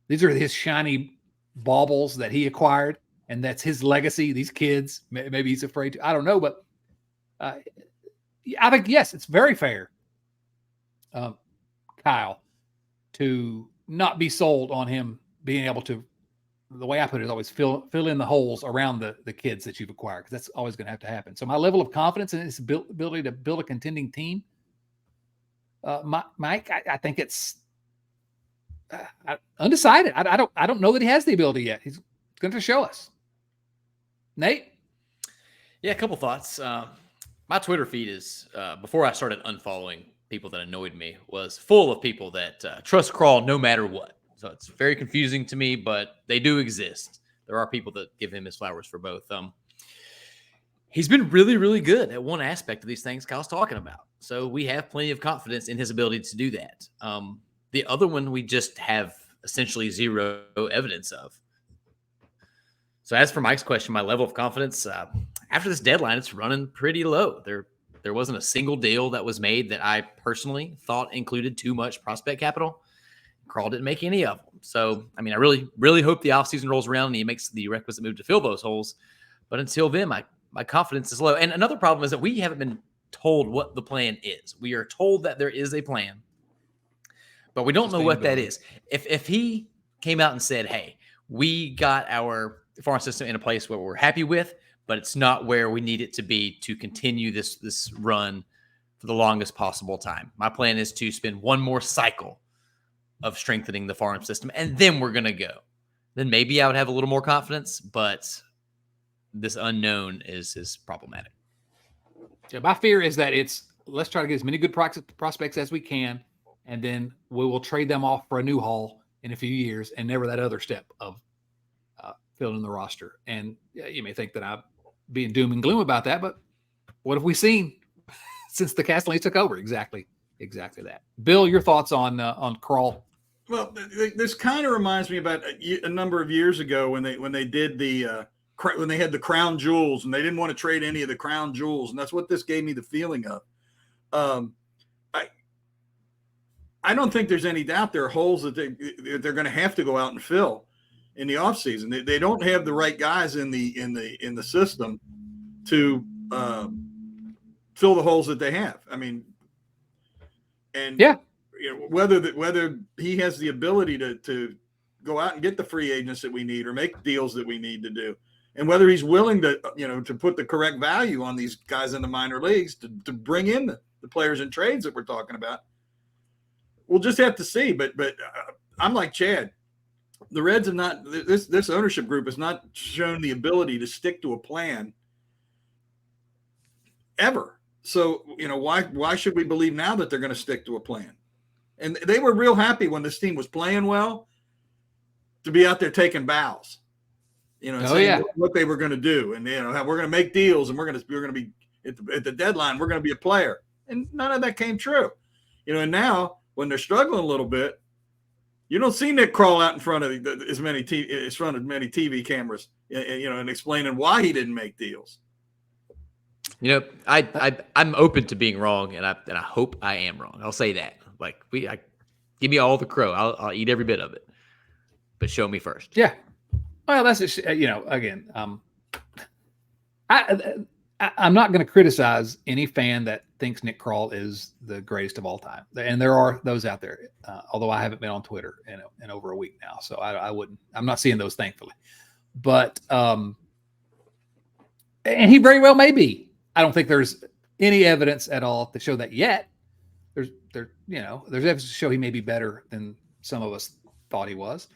These are his shiny baubles that he acquired, and that's his legacy. These kids, maybe he's afraid to. I don't know, but I think, yes, it's very fair, Kyle, to not be sold on him being able to, the way I put it is always fill in the holes around the kids that you've acquired, because that's always going to have to happen. So my level of confidence in his ability to build a contending team, Mike, I think it's undecided. I don't know that he has the ability yet. He's going to show us. Nate? Yeah, a couple thoughts. My Twitter feed is, before I started unfollowing people that annoyed me, was full of people that trust Crawl no matter what. So it's very confusing to me, but they do exist. There are people that give him his flowers for both. He's been really, really good at one aspect of these things Kyle's talking about. So we have plenty of confidence in his ability to do that. The other one we just have essentially zero evidence of. So as for Mike's question, my level of confidence, after this deadline, it's running pretty low. There wasn't a single deal that was made that I personally thought included too much prospect capital. Carl didn't make any of them. So, I mean, I really, really hope the offseason rolls around and he makes the requisite move to fill those holes. But until then, my confidence is low. And another problem is that we haven't been told what the plan is. We are told that there is a plan, but we don't know what that is. If he came out and said, hey, we got our farm system in a place where we're happy with, but it's not where we need it to be to continue this run for the longest possible time. My plan is to spend one more cycle of strengthening the farm system, and then we're going to go. Then maybe I would have a little more confidence, but this unknown is problematic. Yeah, my fear is that let's try to get as many good prospects as we can, and then we will trade them off for a new haul in a few years, and never that other step of filling in the roster. And you may think that I'm being doom and gloom about that, but what have we seen since the Castellans took over? Exactly that. Bill, your thoughts on Crawl? Well, this kind of reminds me about a number of years ago when they did when they had the crown jewels and they didn't want to trade any of the crown jewels, and that's what this gave me the feeling of. I don't think there's any doubt there are holes that they're going to have to go out and fill in the offseason. They don't have the right guys in the system to fill the holes that they have. I mean, and yeah, whether he has the ability to go out and get the free agents that we need or make deals that we need to do, and whether he's willing to to put the correct value on these guys in the minor leagues to bring in the players and trades that we're talking about, we'll just have to see. But I'm like Chad. The Reds have not, this ownership group has not shown the ability to stick to a plan ever. So, why should we believe now that they're going to stick to a plan? And they were real happy when this team was playing well to be out there taking bows, saying what they were going to do. And, how we're going to make deals and we're going to be at the deadline, we're going to be a player. And none of that came true. And now when they're struggling a little bit, you don't see Nick Crawl out in front of as many TV cameras, and explaining why he didn't make deals. I'm open to being wrong, and I hope I am wrong. I'll say that. Like give me all the crow. I'll eat every bit of it, but show me first. Yeah. Well, that's just, again, I'm not going to criticize any fan that thinks Nick Crawl is the greatest of all time. And there are those out there, although I haven't been on Twitter in over a week now. So I'm not seeing those, thankfully. But, and he very well may be. I don't think there's any evidence at all to show that yet. There's evidence to show he may be better than some of us thought he was.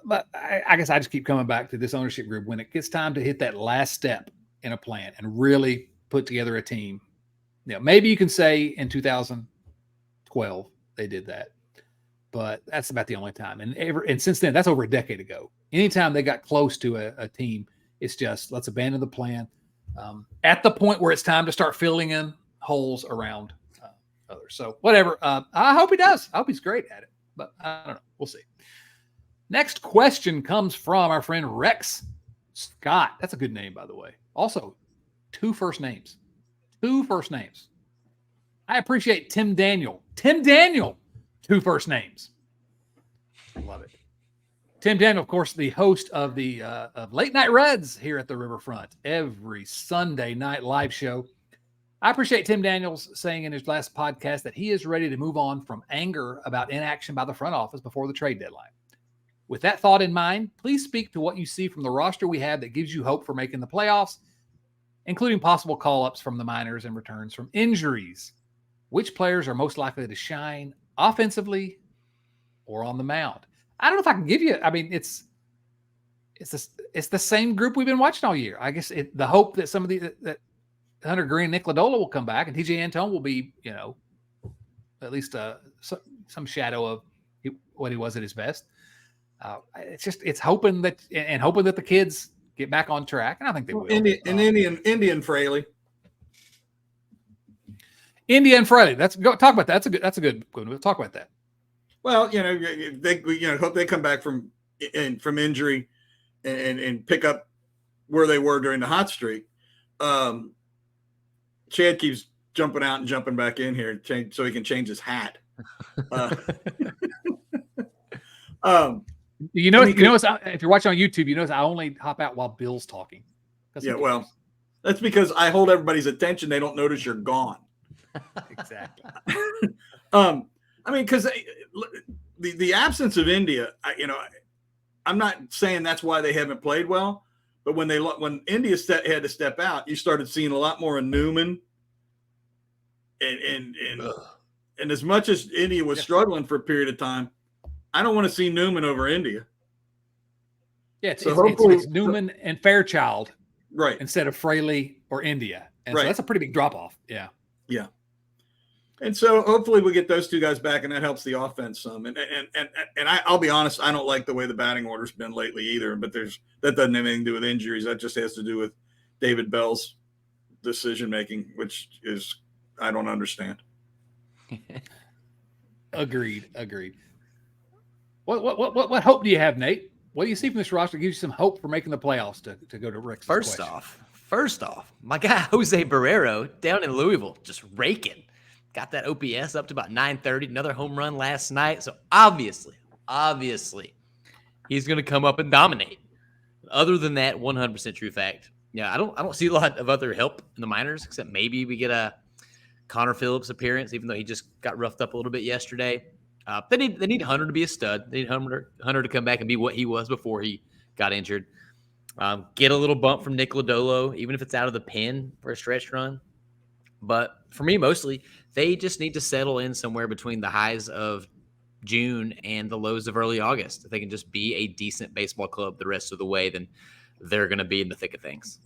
But I guess I just keep coming back to this ownership group. When it gets time to hit that last step in a plan and really put together a team, maybe you can say in 2012 they did that, but that's about the only time. And since then, that's over a decade ago. Anytime they got close to a team, it's just let's abandon the plan at the point where it's time to start filling in holes around others. So whatever. I hope he does. I hope he's great at it, but I don't know. We'll see. Next question comes from our friend Rex Scott. That's a good name, by the way. Also, two first names. I appreciate Tim Daniel. Two first names. Love it. Tim Daniel, of course, the host of the of Late Night Reds here at the Riverfront. Every Sunday night live show. I appreciate Tim Daniels saying in his last podcast that he is ready to move on from anger about inaction by the front office before the trade deadline. With that thought in mind, please speak to what you see from the roster we have that gives you hope for making the playoffs, including possible call-ups from the minors and returns from injuries. Which players are most likely to shine offensively or on the mound? I don't know if I can give you. I mean, it's the same group we've been watching all year. I guess the hope that some of that Hunter Green, Nick Lodolo will come back, and TJ Antone will be, at least some shadow of what he was at his best. It's hoping that the kids get back on track, and I think they will. Indian Fraley. India and Fraley. Talk about that. That's a good one. We'll talk about that. Well, they hope they come back from injury and pick up where they were during the hot streak. Chad keeps jumping out and jumping back in here so he can change his hat. If you're watching on YouTube, you notice I only hop out while Bill's talking. Yeah, well, that's because I hold everybody's attention. They don't notice you're gone. Exactly. I mean, because the absence of India, I'm not saying that's why they haven't played well, but when India had to step out, you started seeing a lot more of Newman, and as much as India was struggling for a period of time, I don't want to see Newman over India. Yeah, it's Newman and Fairchild, right, instead of Fraley or India, and so that's a pretty big drop off. Yeah. And so hopefully we get those two guys back, and that helps the offense some. And I'll be honest, I don't like the way the batting order's been lately either. But that doesn't have anything to do with injuries. That just has to do with David Bell's decision making, which is I don't understand. Agreed. What hope do you have, Nate? What do you see from this roster that gives you some hope for making the playoffs to go to Rick's First off, my guy Jose Barrero down in Louisville just raking. Got that OPS up to about 930, another home run last night. So obviously, he's going to come up and dominate. Other than that, 100% true fact. Yeah, I don't see a lot of other help in the minors, except maybe we get a Connor Phillips appearance, even though he just got roughed up a little bit yesterday. They need Hunter to be a stud. They need Hunter to come back and be what he was before he got injured. Get a little bump from Nick Lodolo, even if it's out of the pen for a stretch run. But for me, mostly, they just need to settle in somewhere between the highs of June and the lows of early August. If they can just be a decent baseball club the rest of the way, then they're going to be in the thick of things.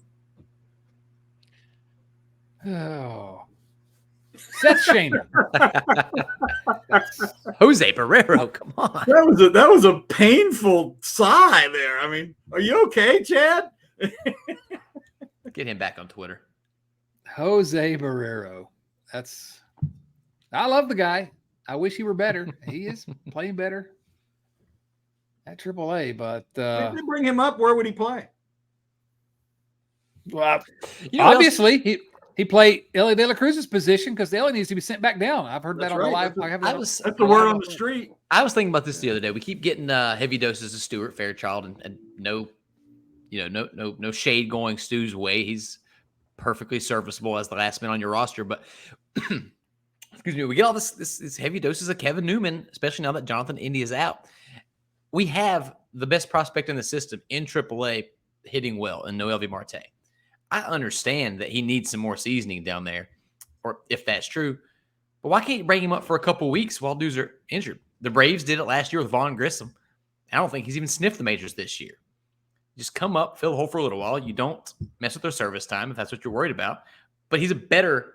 Oh. Seth Shaner. Jose Barrero, come on. That was a painful sigh there. I mean, are you okay, Chad? Get him back on Twitter. Jose Barrero. I love the guy. I wish he were better. He is playing better at AAA, but if they bring him up, where would he play? Well, obviously he played Ellie De La Cruz's position because Ellie needs to be sent back down. I've heard that on the live. That's the word on the street. I was thinking about this the other day. We keep getting heavy doses of Stuart Fairchild, and no shade going Stu's way. He's perfectly serviceable as the last man on your roster, but excuse me, we get all this heavy doses of Kevin Newman, especially now that Jonathan India is out. We have the best prospect in the system in AAA hitting well, and Noel V. Marte. I understand that he needs some more seasoning down there, or if that's true, but why can't you bring him up for a couple weeks while dudes are injured? The Braves did it last year with Vaughn Grissom. I don't think he's even sniffed the majors this year. Just come up, fill the hole for a little while. You don't mess with their service time if that's what you're worried about. But he's a better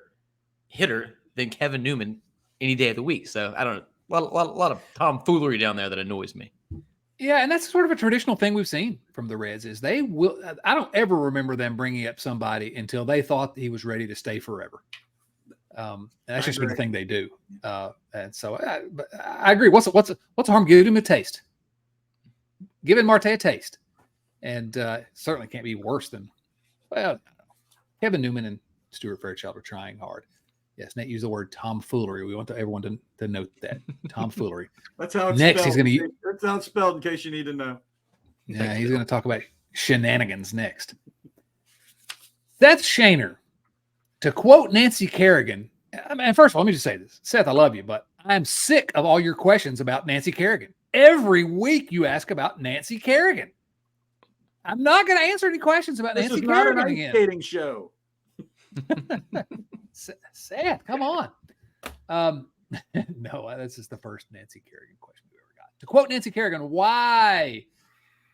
hitter than Kevin Newman any day of the week. So I don't know. A lot of tomfoolery down there that annoys me. Yeah, and that's sort of a traditional thing we've seen from the Reds is they will. I don't ever remember them bringing up somebody until they thought he was ready to stay forever. And that's just been the thing they do. And so I agree. What's the harm? Give him a taste. Giving Marte a taste. And certainly can't be worse than, Kevin Newman and Stuart Fairchild are trying hard. Yes, Nate used the word tomfoolery. We want everyone to note that. Tomfoolery. That's how it's next spelled. He's going to. That's how it's spelled in case you need to know. Yeah, he's going to talk about shenanigans next. Seth Shaner. To quote Nancy Kerrigan, I mean, first of all, let me just say this. Seth, I love you, but I'm sick of all your questions about Nancy Kerrigan. Every week you ask about Nancy Kerrigan. I'm not going to answer any questions about This Nancy is not an Kerrigan ice again. skating show. Seth, come on. No, this is the first Nancy Kerrigan question we ever got. To quote Nancy Kerrigan, why?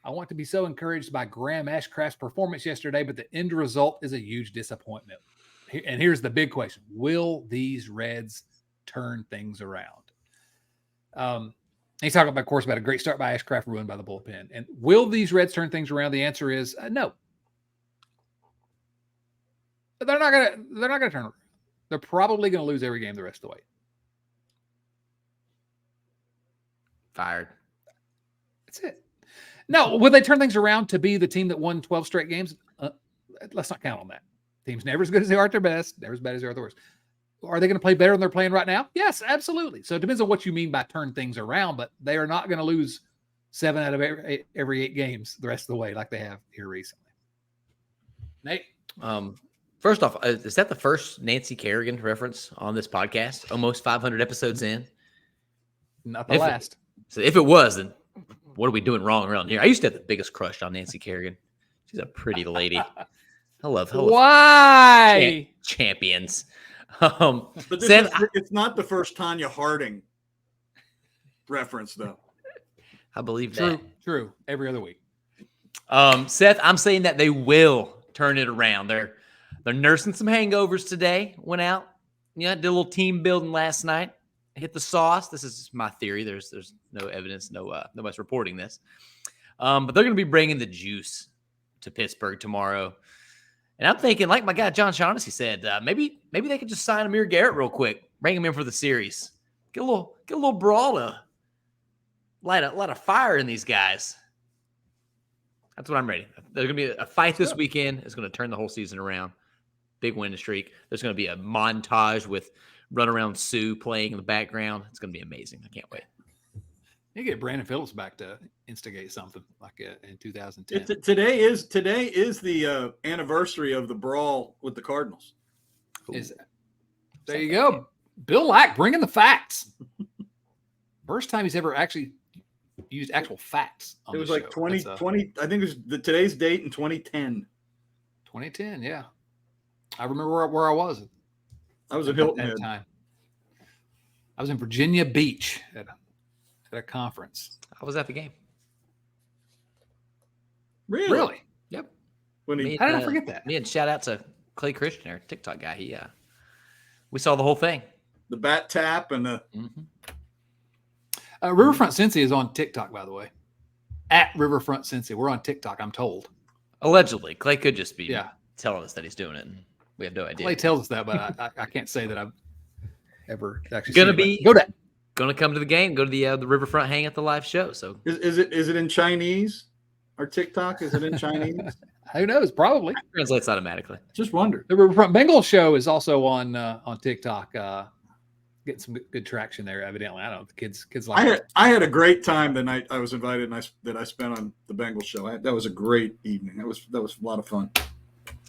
I want to be so encouraged by Graham Ashcraft's performance yesterday, but the end result is a huge disappointment. And here's the big question. Will these Reds turn things around? He's talking, of course, about a great start by Ashcraft ruined by the bullpen. And will these Reds turn things around? The answer is no. But they're not gonna turn around. They're probably going to lose every game the rest of the way. Fired. That's it. No, will they turn things around to be the team that won 12 straight games? Let's not count on that. Team's never as good as they are at their best, never as bad as they are at their worst. Are they going to play better than they're playing right now? Yes, absolutely. So it depends on what you mean by turn things around, but they are not going to lose 7 out of every 8 games the rest of the way like they have here recently. Nate? First off, is that the first Nancy Kerrigan reference on this podcast? Almost 500 episodes in? Not the last. So if it was, then what are we doing wrong around here? I used to have the biggest crush on Nancy Kerrigan. She's a pretty lady. I love Why? Champions. But it's not the first Tanya Harding reference, though. I believe that. True. Every other week. Seth, I'm saying that they will turn it around. They're nursing some hangovers today. Went out, did a little team building last night. Hit the sauce. This is my theory. There's no evidence. Nobody's reporting this. But they're going to be bringing the juice to Pittsburgh tomorrow. And I'm thinking, like my guy John Shaughnessy said, maybe they could just sign Amir Garrett real quick, bring him in for the series, get a little brawl to light a fire in these guys. That's what I'm ready. There's gonna be a fight this weekend. It's gonna turn the whole season around. Big win streak. There's gonna be a montage with Runaround Sue playing in the background. It's gonna be amazing. I can't wait. You get Brandon Phillips back to instigate something like in 2010. Today is the anniversary of the brawl with the Cardinals. There you go. Bill Lack bringing the facts. First time he's ever actually used actual facts on It was the like show. 2020. I think it was today's date in 2010. 2010, yeah. I remember where I was. I was at at Hilton that Head. time. I was in Virginia Beach at a conference. I was at the game. Really? Yep. When How did I forget that? Me and shout out to Clay Christian, our TikTok guy. We saw the whole thing. the bat tap and the Riverfront Cincy is on TikTok, by the way. At Riverfront Cincy. We're on TikTok, I'm told. Allegedly. Clay could just be Yeah. telling us that he's doing it. And we have no idea. Clay tells us that, but I can't say that I've ever actually Gonna seen it. be- Go to Going to come to the game, go to the Riverfront hang at the live show. So is it in Chinese? Our TikTok, is it in Chinese? who knows? Probably. translates automatically. Just wonder. The Riverfront Bengals show is also on TikTok. Getting some good traction there, evidently. I don't know. The kids like I had a great time the night I was invited and that I spent on the Bengals show. That was a great evening. That was a lot of fun. It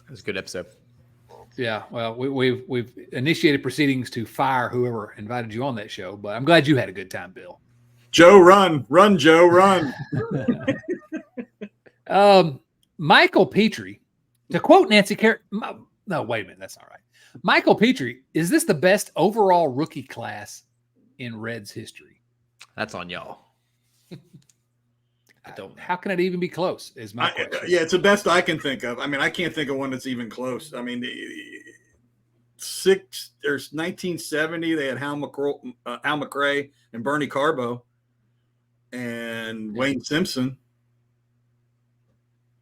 was a good episode. Yeah, well, we've initiated proceedings to fire whoever invited you on that show, but I'm glad you had a good time, Bill. Joe, run, Joe, run. Michael Petrie, to quote Nancy no, wait a minute, that's not right. Michael Petrie, is this the best overall rookie class in Reds history? That's on y'all. I don't. How can it even be close? Is my question. Yeah, it's the best I can think of. I mean, I can't think of one that's even close. I mean, 1970, they had Al McRae and Bernie Carbo and Wayne Simpson.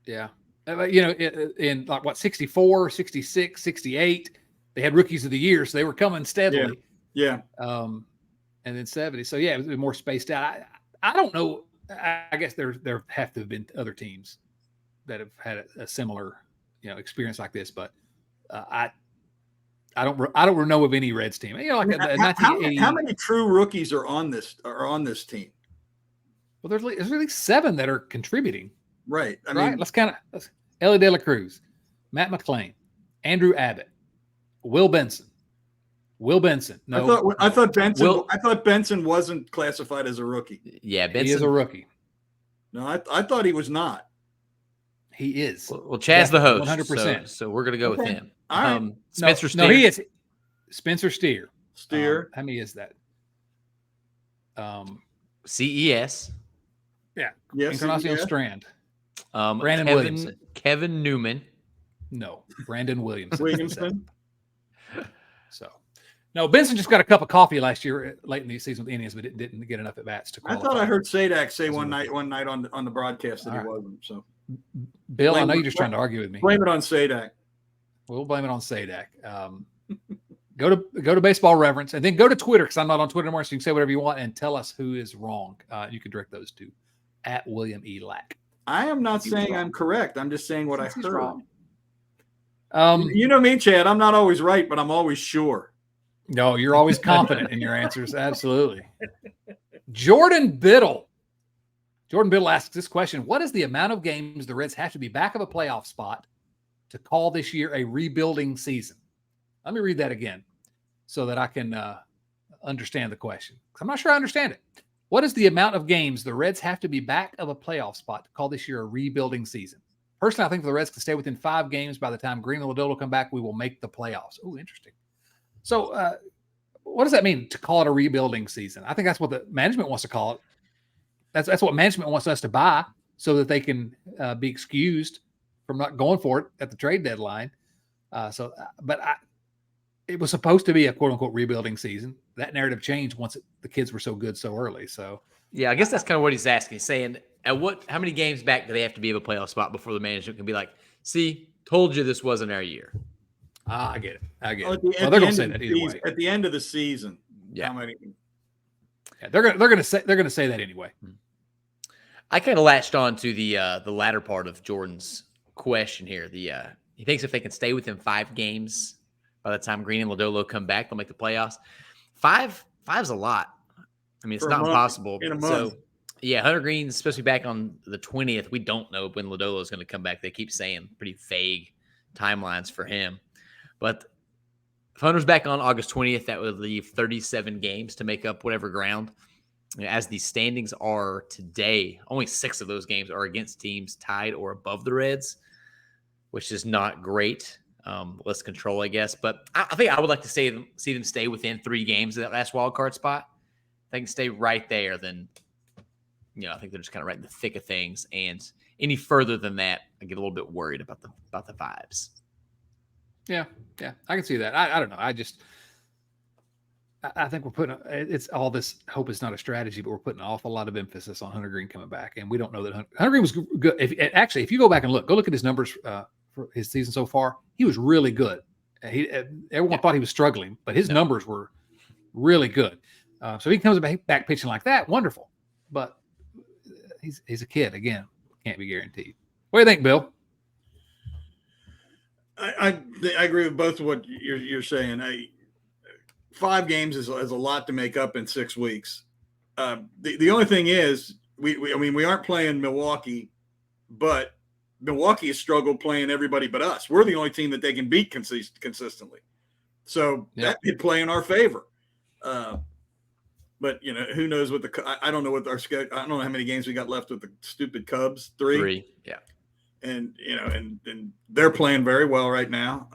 Yeah. In like what, 64, 66, 68, they had rookies of the year, so they were coming steadily. Yeah. And then 70. So yeah, it was more spaced out. I don't know. I guess there have to have been other teams that have had a similar, experience like this, but I don't know of any Reds team. How many true rookies are on this team? Well, there's really 7 that are contributing. Right. I Right. mean, Let's Ellie De La Cruz, Matt McClain, Andrew Abbott, Will Benson. Will Benson. No, I thought Benson. Will- I thought Benson wasn't classified as a rookie. Yeah, Benson he is a rookie. No, I thought he was not. He is. Well, Chad's the host, 100%. So we're gonna go with him. All right. Spencer Steer. No, he is. Spencer Steer. Steer. How many is that? CES. Yeah. Yes. Encarnacion yeah. Strand. Brandon Williamson. Kevin Newman. No, Brandon Williamson. Williamson. So, no, Benson just got a cup of coffee last year late in the season with the Indians, but didn't get enough at bats to I qualify. thought I heard Sadak say one night on the broadcast that All he right. wasn't. So Bill, I blame- know you're just trying to argue with me. blame it on Sadak. We'll blame it on Sadak. Go to Baseball Reference and then go to Twitter because I'm not on Twitter anymore. So you can say whatever you want and tell us who is wrong. You can direct those to at William E. Lack. I am not He was saying wrong. I'm correct. I'm just saying what I He's heard. wrong. You know me, Chad. I'm not always right, but I'm always sure. No, you're always confident in your answers. Absolutely. Jordan Biddle. Jordan Biddle asks this question: what is the amount of games the Reds have to be back of a playoff spot to call this year a rebuilding season? Let me read that again so that I can understand the question. I'm not sure I understand it. What is the amount of games the Reds have to be back of a playoff spot to call this year a rebuilding season? Personally, I think if the Reds can stay within 5 games by the time Green and Lodolo come back, we will make the playoffs. Oh, interesting. So what does that mean to call it a rebuilding season? I think that's what the management wants to call it. That's what management wants us to buy so that they can be excused from not going for it at the trade deadline. It was supposed to be a quote unquote rebuilding season. That narrative changed once the kids were so good so early. So Yeah, I guess that's kind of what he's asking. He's saying, how many games back do they have to be of a playoff spot before the management can be like, see, told you this wasn't our year? I get it. Well, Well, they're going to say that either way. At the end of the season, Yeah. how many? Yeah, they're going to say that anyway. I kind of latched on to the latter part of Jordan's question here. He thinks if they can stay within 5 games by the time Green and Lodolo come back, they'll make the playoffs. Five's a lot. I mean, it's For a not month, impossible. in a So, month. yeah, Hunter Green's supposed to be back on the 20th. We don't know when Lodolo is going to come back. They keep saying pretty vague timelines for him. But if Hunter's back on August 20th, that would leave 37 games to make up whatever ground. As the standings are today, only 6 of those games are against teams tied or above the Reds, which is not great. Less control, I guess. But I think I would like to see them stay within 3 games of that last wild card spot. If they can stay right there, then I think they're just kind of right in the thick of things. And any further than that, I get a little bit worried about the vibes. Yeah, I can see that. I don't know. I think we're putting it's all this hope is not a strategy, but we're putting an awful lot of emphasis on Hunter Green coming back, and we don't know that Hunter Green was good. If you go back and look at his numbers for his season so far, he was really good. Everyone thought he was struggling, but his numbers were really good. So he comes back pitching like that, wonderful. But he's a kid again, can't be guaranteed. What do you think, Bill? I agree with both of what you're saying. 5 games is a lot to make up in 6 weeks. The only thing is, we aren't playing Milwaukee, but Milwaukee has struggled playing everybody but us. We're the only team that they can beat consistently. So that could play in our favor. But who knows what I don't know what our schedule. I don't know how many games we got left with the stupid Cubs. 3. 3, yeah. And and they're playing very well right now.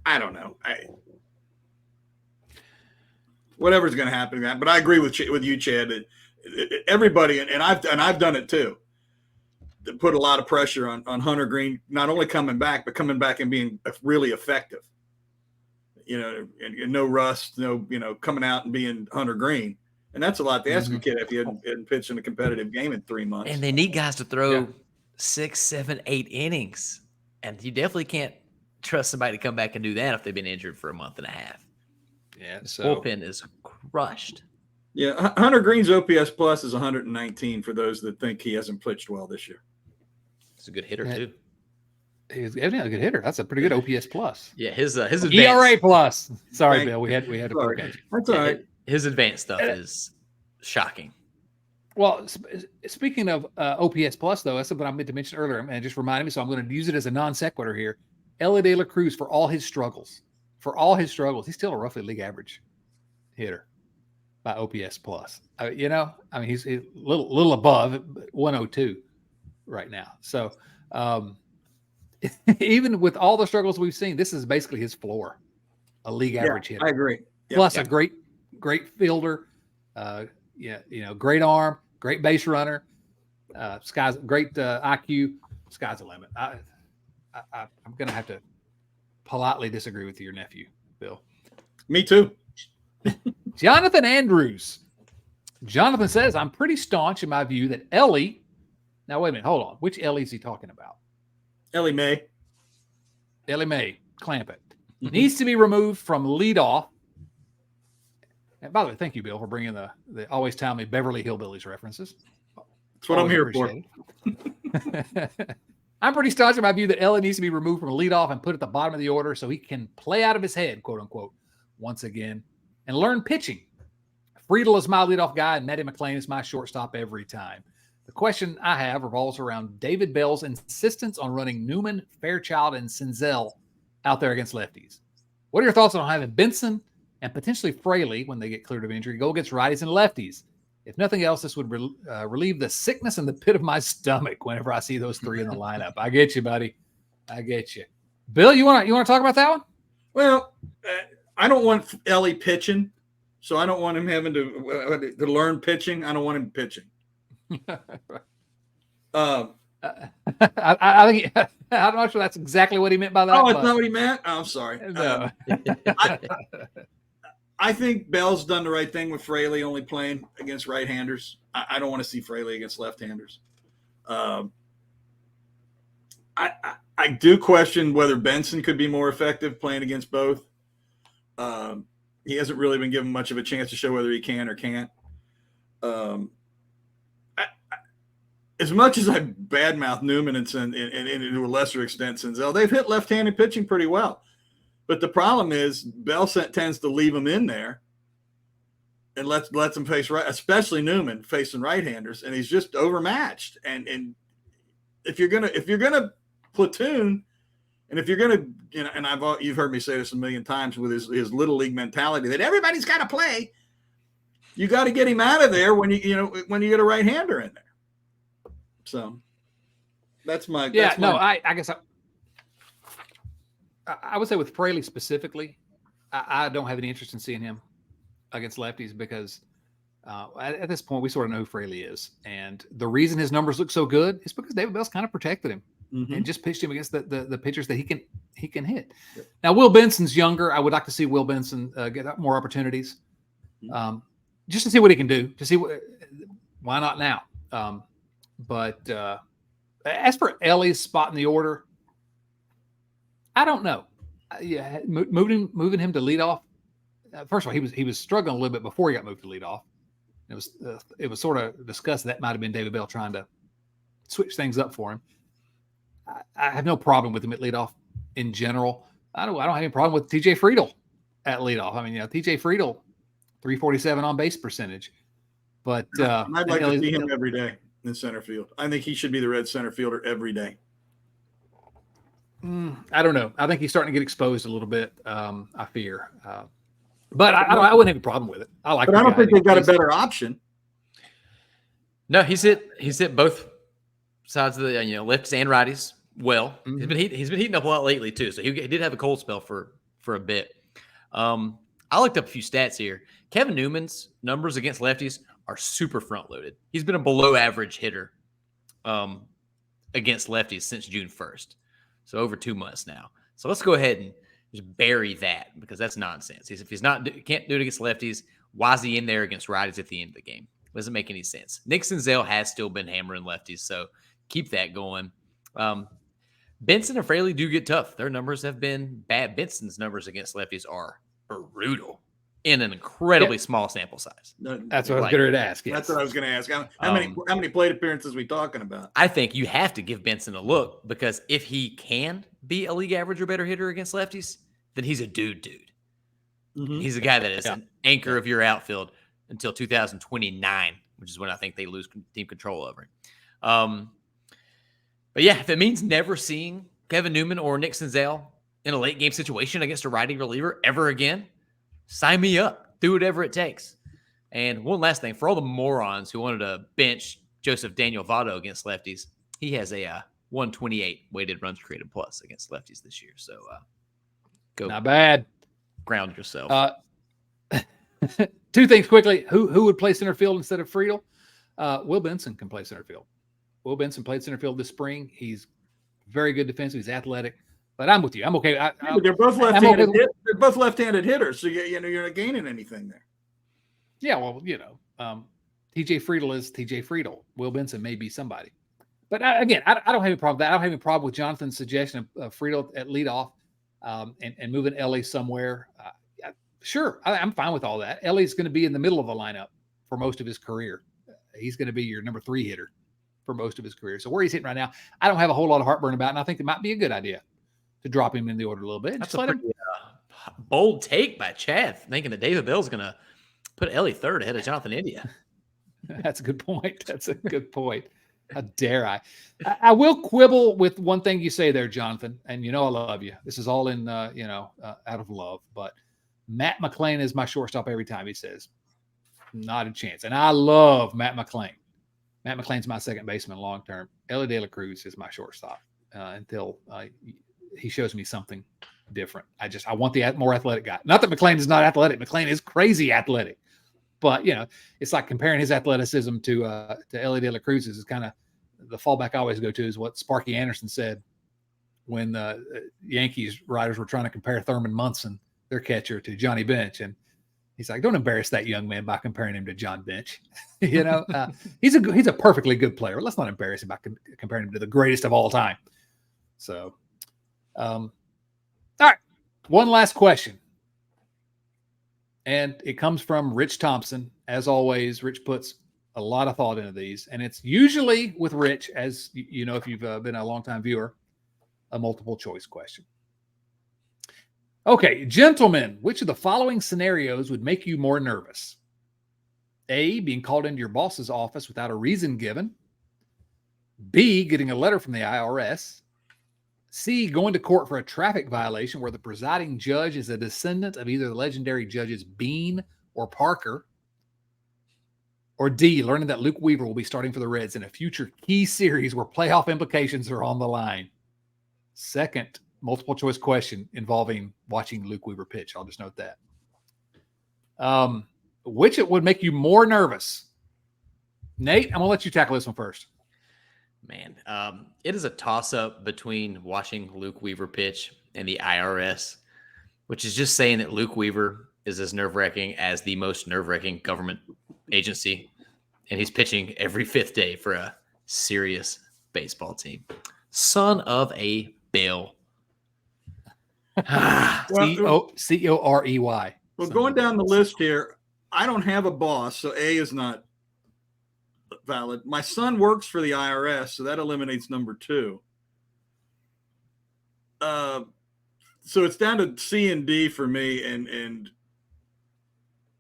I don't know. Whatever's going to happen, but I agree with you, Chad. That everybody, and I've done it too. That put a lot of pressure on Hunter Green, not only coming back, but coming back and being really effective. And no rust, coming out and being Hunter Green, and that's a lot to ask a kid if he hadn't pitched in a competitive game in 3 months. And they need guys to throw 6, 7, 8 innings, and you definitely can't trust somebody to come back and do that if they've been injured for a month and a half. Yeah, so bullpen is crushed. Yeah, Hunter Green's OPS plus is 119 for those that think he hasn't pitched well this year. He's a good hitter too. He's evidently a good hitter. That's a pretty good OPS plus. Yeah, his advanced, ERA plus. Sorry, Bill. We had to poke at you. That's all right. His advanced stuff is shocking. Well, speaking of OPS plus, though, that's something I meant to mention earlier, and it just reminded me, so I'm going to use it as a non sequitur here. Ellie De La Cruz, for all his struggles, he's still a roughly league average hitter by OPS plus. He's a little above 102 right now. So even with all the struggles we've seen, this is basically his floor, a league average hitter. I agree. Yep. Plus a great fielder, great arm, great base runner, great IQ. Sky's the limit. I'm going to have to politely disagree with your nephew, Bill. Me too. Jonathan Andrews. Jonathan says, I'm pretty staunch in my view that Ellie. Now, wait a minute. Hold on. Which Ellie is he talking about? Ellie Mae. Ellie Mae. Clamp it. Needs to be removed from leadoff. And by the way, thank you, Bill, for bringing the always timely Beverly Hillbillies references. That's what I'm here for. I'm pretty staunch in my view that Ellie needs to be removed from leadoff and put at the bottom of the order so he can play out of his head, quote unquote, once again, and learn pitching. Friedel is my leadoff guy, and Matty McClain is my shortstop every time. The question I have revolves around David Bell's insistence on running Newman, Fairchild, and Senzel out there against lefties. What are your thoughts on having Benson and potentially Fraley, when they get cleared of injury, go against righties and lefties? If nothing else, this would relieve the sickness in the pit of my stomach whenever I see those three in the lineup. I get you, buddy. I get you. Bill, you want to talk about that one? Well, I don't want Ellie pitching, so I don't want him having to learn pitching. I don't want him pitching. I think I'm not sure that's exactly what he meant by that. Oh, it's not what he meant? Oh, I'm sorry. No. I think Bell's done the right thing with Fraley only playing against right-handers. I don't want to see Fraley against left-handers. I do question whether Benson could be more effective playing against both. He hasn't really been given much of a chance to show whether he can or can't. As much as I badmouth Newman and to a lesser extent Senzel, they've hit left-handed pitching pretty well. But the problem is Bell tends to leave them in there and lets them face right, especially Newman facing right-handers, and he's just overmatched. And if you're gonna platoon, and if you're gonna, and you've heard me say this a million times with his little league mentality that everybody's got to play, you got to get him out of there when you get a right-hander in there. So that's my I guess I would say with Fraley specifically, I don't have any interest in seeing him against lefties because at this point we sort of know who Fraley is, and the reason his numbers look so good is because David Bell's kind of protected him and just pitched him against the pitchers that he can hit. Yep. Now Will Benson's younger. I would like to see Will Benson get more opportunities, just to see what he can do. To see why not now. But as for Ellie's spot in the order, I don't know. Moving him to leadoff. First of all, he was struggling a little bit before he got moved to leadoff. It was sort of discussed that might have been David Bell trying to switch things up for him. I have no problem with him at leadoff in general. I don't have any problem with TJ Friedel at leadoff. I mean, TJ Friedel, 347 on base percentage. But I'd like to see him every day in center field. I think he should be the Red center fielder every day. I don't know. I think he's starting to get exposed a little bit. I fear, but I wouldn't have a problem with it. I don't think they've got a better option. No, he's hit both sides of the lefts and righties well. Mm-hmm. He's been heating up a lot lately too. So he did have a cold spell for a bit. I looked up a few stats here. Kevin Newman's numbers against lefties are super front loaded. He's been a below average hitter against lefties since June 1st. So over 2 months now. So let's go ahead and just bury that because that's nonsense. If he's can't do it against lefties, why is he in there against righties at the end of the game? Doesn't make any sense. Nick Senzel has still been hammering lefties, so keep that going. Benson and Fraley do get tough. Their numbers have been bad. Benson's numbers against lefties are brutal in an incredibly small sample size. That's what I was going to ask. Yes. That's what I was going to ask. How many plate appearances are we talking about? I think you have to give Benson a look because if he can be a league average or better hitter against lefties, then he's a dude. Mm-hmm. He's a guy that is an anchor of your outfield until 2029, which is when I think they lose team control over him. But yeah, if it means never seeing Kevin Newman or Nick Senzel in a late game situation against a righty reliever ever again, sign me up. Do whatever it takes. And one last thing, for all the morons who wanted to bench Joseph Daniel Votto against lefties, he has a 128 weighted runs created plus against lefties this year. So go Not bad. ground yourself. Two things quickly. Who would play center field instead of Friedel? Will Benson can play center field. Will Benson played center field this spring. He's very good defensive. He's athletic. But I'm with you. I'm okay. But they're both left-handed. They're both left-handed hitters, so you're not gaining anything there. Yeah, well, TJ Friedel is TJ Friedel. Will Benson may be somebody. But again, I don't have any problem with that. I don't have any problem with Jonathan's suggestion of Friedel at leadoff and moving Ellie somewhere. Sure, I'm fine with all that. Ellie's going to be in the middle of the lineup for most of his career. He's going to be your number 3 hitter for most of his career. So where he's hitting right now, I don't have a whole lot of heartburn about, and I think it might be a good idea to drop him in the order a little bit. That's a pretty bold take by Chad, thinking that David Bell's going to put Ellie third ahead of Jonathan India. That's a good point. That's a good point. How dare I? I will quibble with one thing you say there, Jonathan, and I love you. This is all in, out of love, but Matt McClain is my shortstop every time, he says. Not a chance. And I love Matt McClain. Matt McClain's my second baseman long-term. Ellie De La Cruz is my shortstop until he shows me something different. I want the more athletic guy. Not that McClain is not athletic. McClain is crazy athletic. But, it's like comparing his athleticism to Ellie De La Cruz's is kind of the fallback I always go to is what Sparky Anderson said when the Yankees writers were trying to compare Thurman Munson, their catcher, to Johnny Bench. And he's like, don't embarrass that young man by comparing him to John Bench. He's a perfectly good player. Let's not embarrass him by comparing him to the greatest of all time. So, all right. One last question. And it comes from Rich Thompson. As always, Rich puts a lot of thought into these. And it's usually with Rich, as if you've been a longtime viewer, a multiple choice question. Okay, gentlemen, which of the following scenarios would make you more nervous? A, being called into your boss's office without a reason given. B, getting a letter from the IRS. C, going to court for a traffic violation where the presiding judge is a descendant of either the legendary judges Bean or Parker. Or D, learning that Luke Weaver will be starting for the Reds in a future key series where playoff implications are on the line. Second multiple choice question involving watching Luke Weaver pitch. I'll just note that. Which it would make you more nervous? Nate, I'm going to let you tackle this one first. Man, it is a toss-up between watching Luke Weaver pitch and the IRS, which is just saying that Luke Weaver is as nerve-wracking as the most nerve-wracking government agency, and he's pitching every 5th day for a serious baseball team. Son of a bill. C-O-R-E-Y. Well, going down the list here, I don't have a boss, so A is not valid. My son works for the IRS, so that eliminates number 2. So it's down to C and D for me, and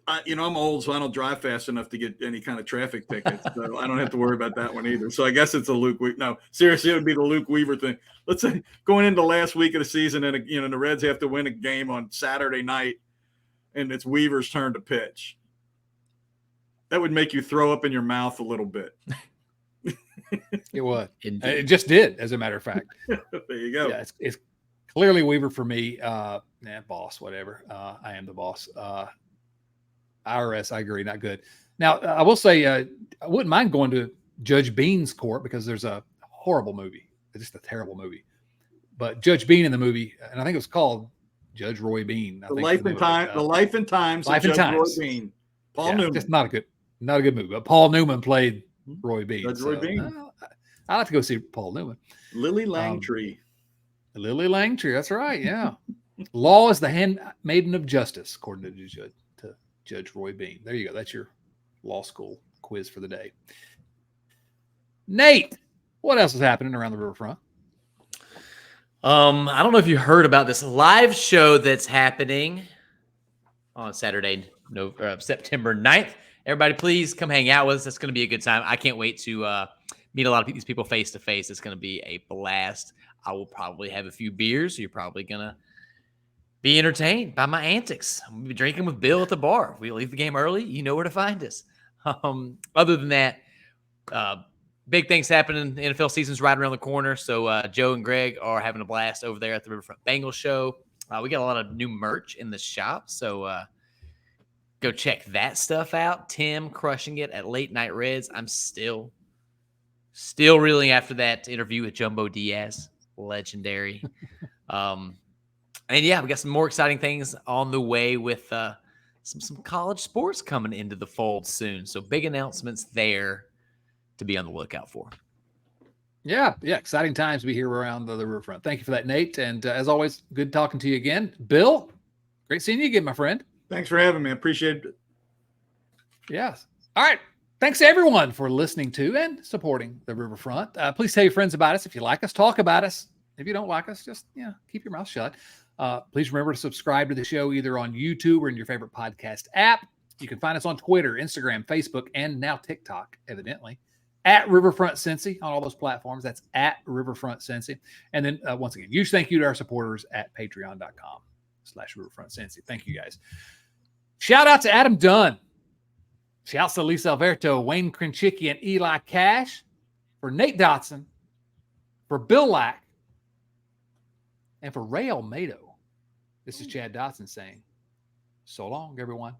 I'm old, so I don't drive fast enough to get any kind of traffic tickets, so I don't have to worry about that one either. So I guess it's a Luke Weaver. No, seriously, it would be the Luke Weaver thing. Let's say going into the last week of the season, and the Reds have to win a game on Saturday night, and it's Weaver's turn to pitch. That would make you throw up in your mouth a little bit. It would. It just did, as a matter of fact. There you go. Yeah, it's clearly Weaver for me. Boss, whatever. I am the boss. IRS, I agree, not good. Now, I will say I wouldn't mind going to Judge Bean's court because there's a horrible movie. It's just a terrible movie. But Judge Bean in the movie, and I think it was called Judge Roy Bean. The Life and Times of Judge Roy Bean. Paul Newman. Just not a good movie. But Paul Newman played Roy Bean. Judge Roy Bean. I'd have to go see Paul Newman. Lily Langtree. Lily Langtree, that's right, yeah. Law is the handmaiden of justice, according to Judge Roy Bean. There you go. That's your law school quiz for the day. Nate, what else is happening around the Riverfront? I don't know if you heard about this live show that's happening on Saturday, September 9th. Everybody, please come hang out with us. It's going to be a good time. I can't wait to meet a lot of these people face to face. It's going to be a blast. I will probably have a few beers. So you're probably going to be entertained by my antics. I'm gonna be drinking with Bill at the bar. If we leave the game early, you know where to find us. Other than that, big things happening. The NFL season's right around the corner. So Joe and Greg are having a blast over there at the Riverfront Bengals show. We got a lot of new merch in the shop. So go check that stuff out. Tim crushing it at Late Night Reds. I'm still reeling after that interview with Jumbo Diaz. Legendary. And yeah, we got some more exciting things on the way with some college sports coming into the fold soon. So big announcements there to be on the lookout for. Yeah, exciting times to be here around the Riverfront. Thank you for that, Nate. And as always, good talking to you again. Bill, great seeing you again, my friend. Thanks for having me. I appreciate it. Yes. All right. Thanks everyone for listening to and supporting the Riverfront. Please tell your friends about us. If you like us, talk about us. If you don't like us, just keep your mouth shut. Please remember to subscribe to the show either on YouTube or in your favorite podcast app. You can find us on Twitter, Instagram, Facebook, and now TikTok, evidently, at Riverfront Cincy on all those platforms. That's at Riverfront Cincy. And then once again, huge thank you to our supporters at patreon.com/Riverfront Cincy. Thank you guys. Shout out to Adam Dunn. Shouts to Lisa Alberto, Wayne Krinchicki, and Eli Cash. For Nate Dotson, for Bill Lack, and for Ray Almedo. This is Chad Dotson saying, so long, everyone.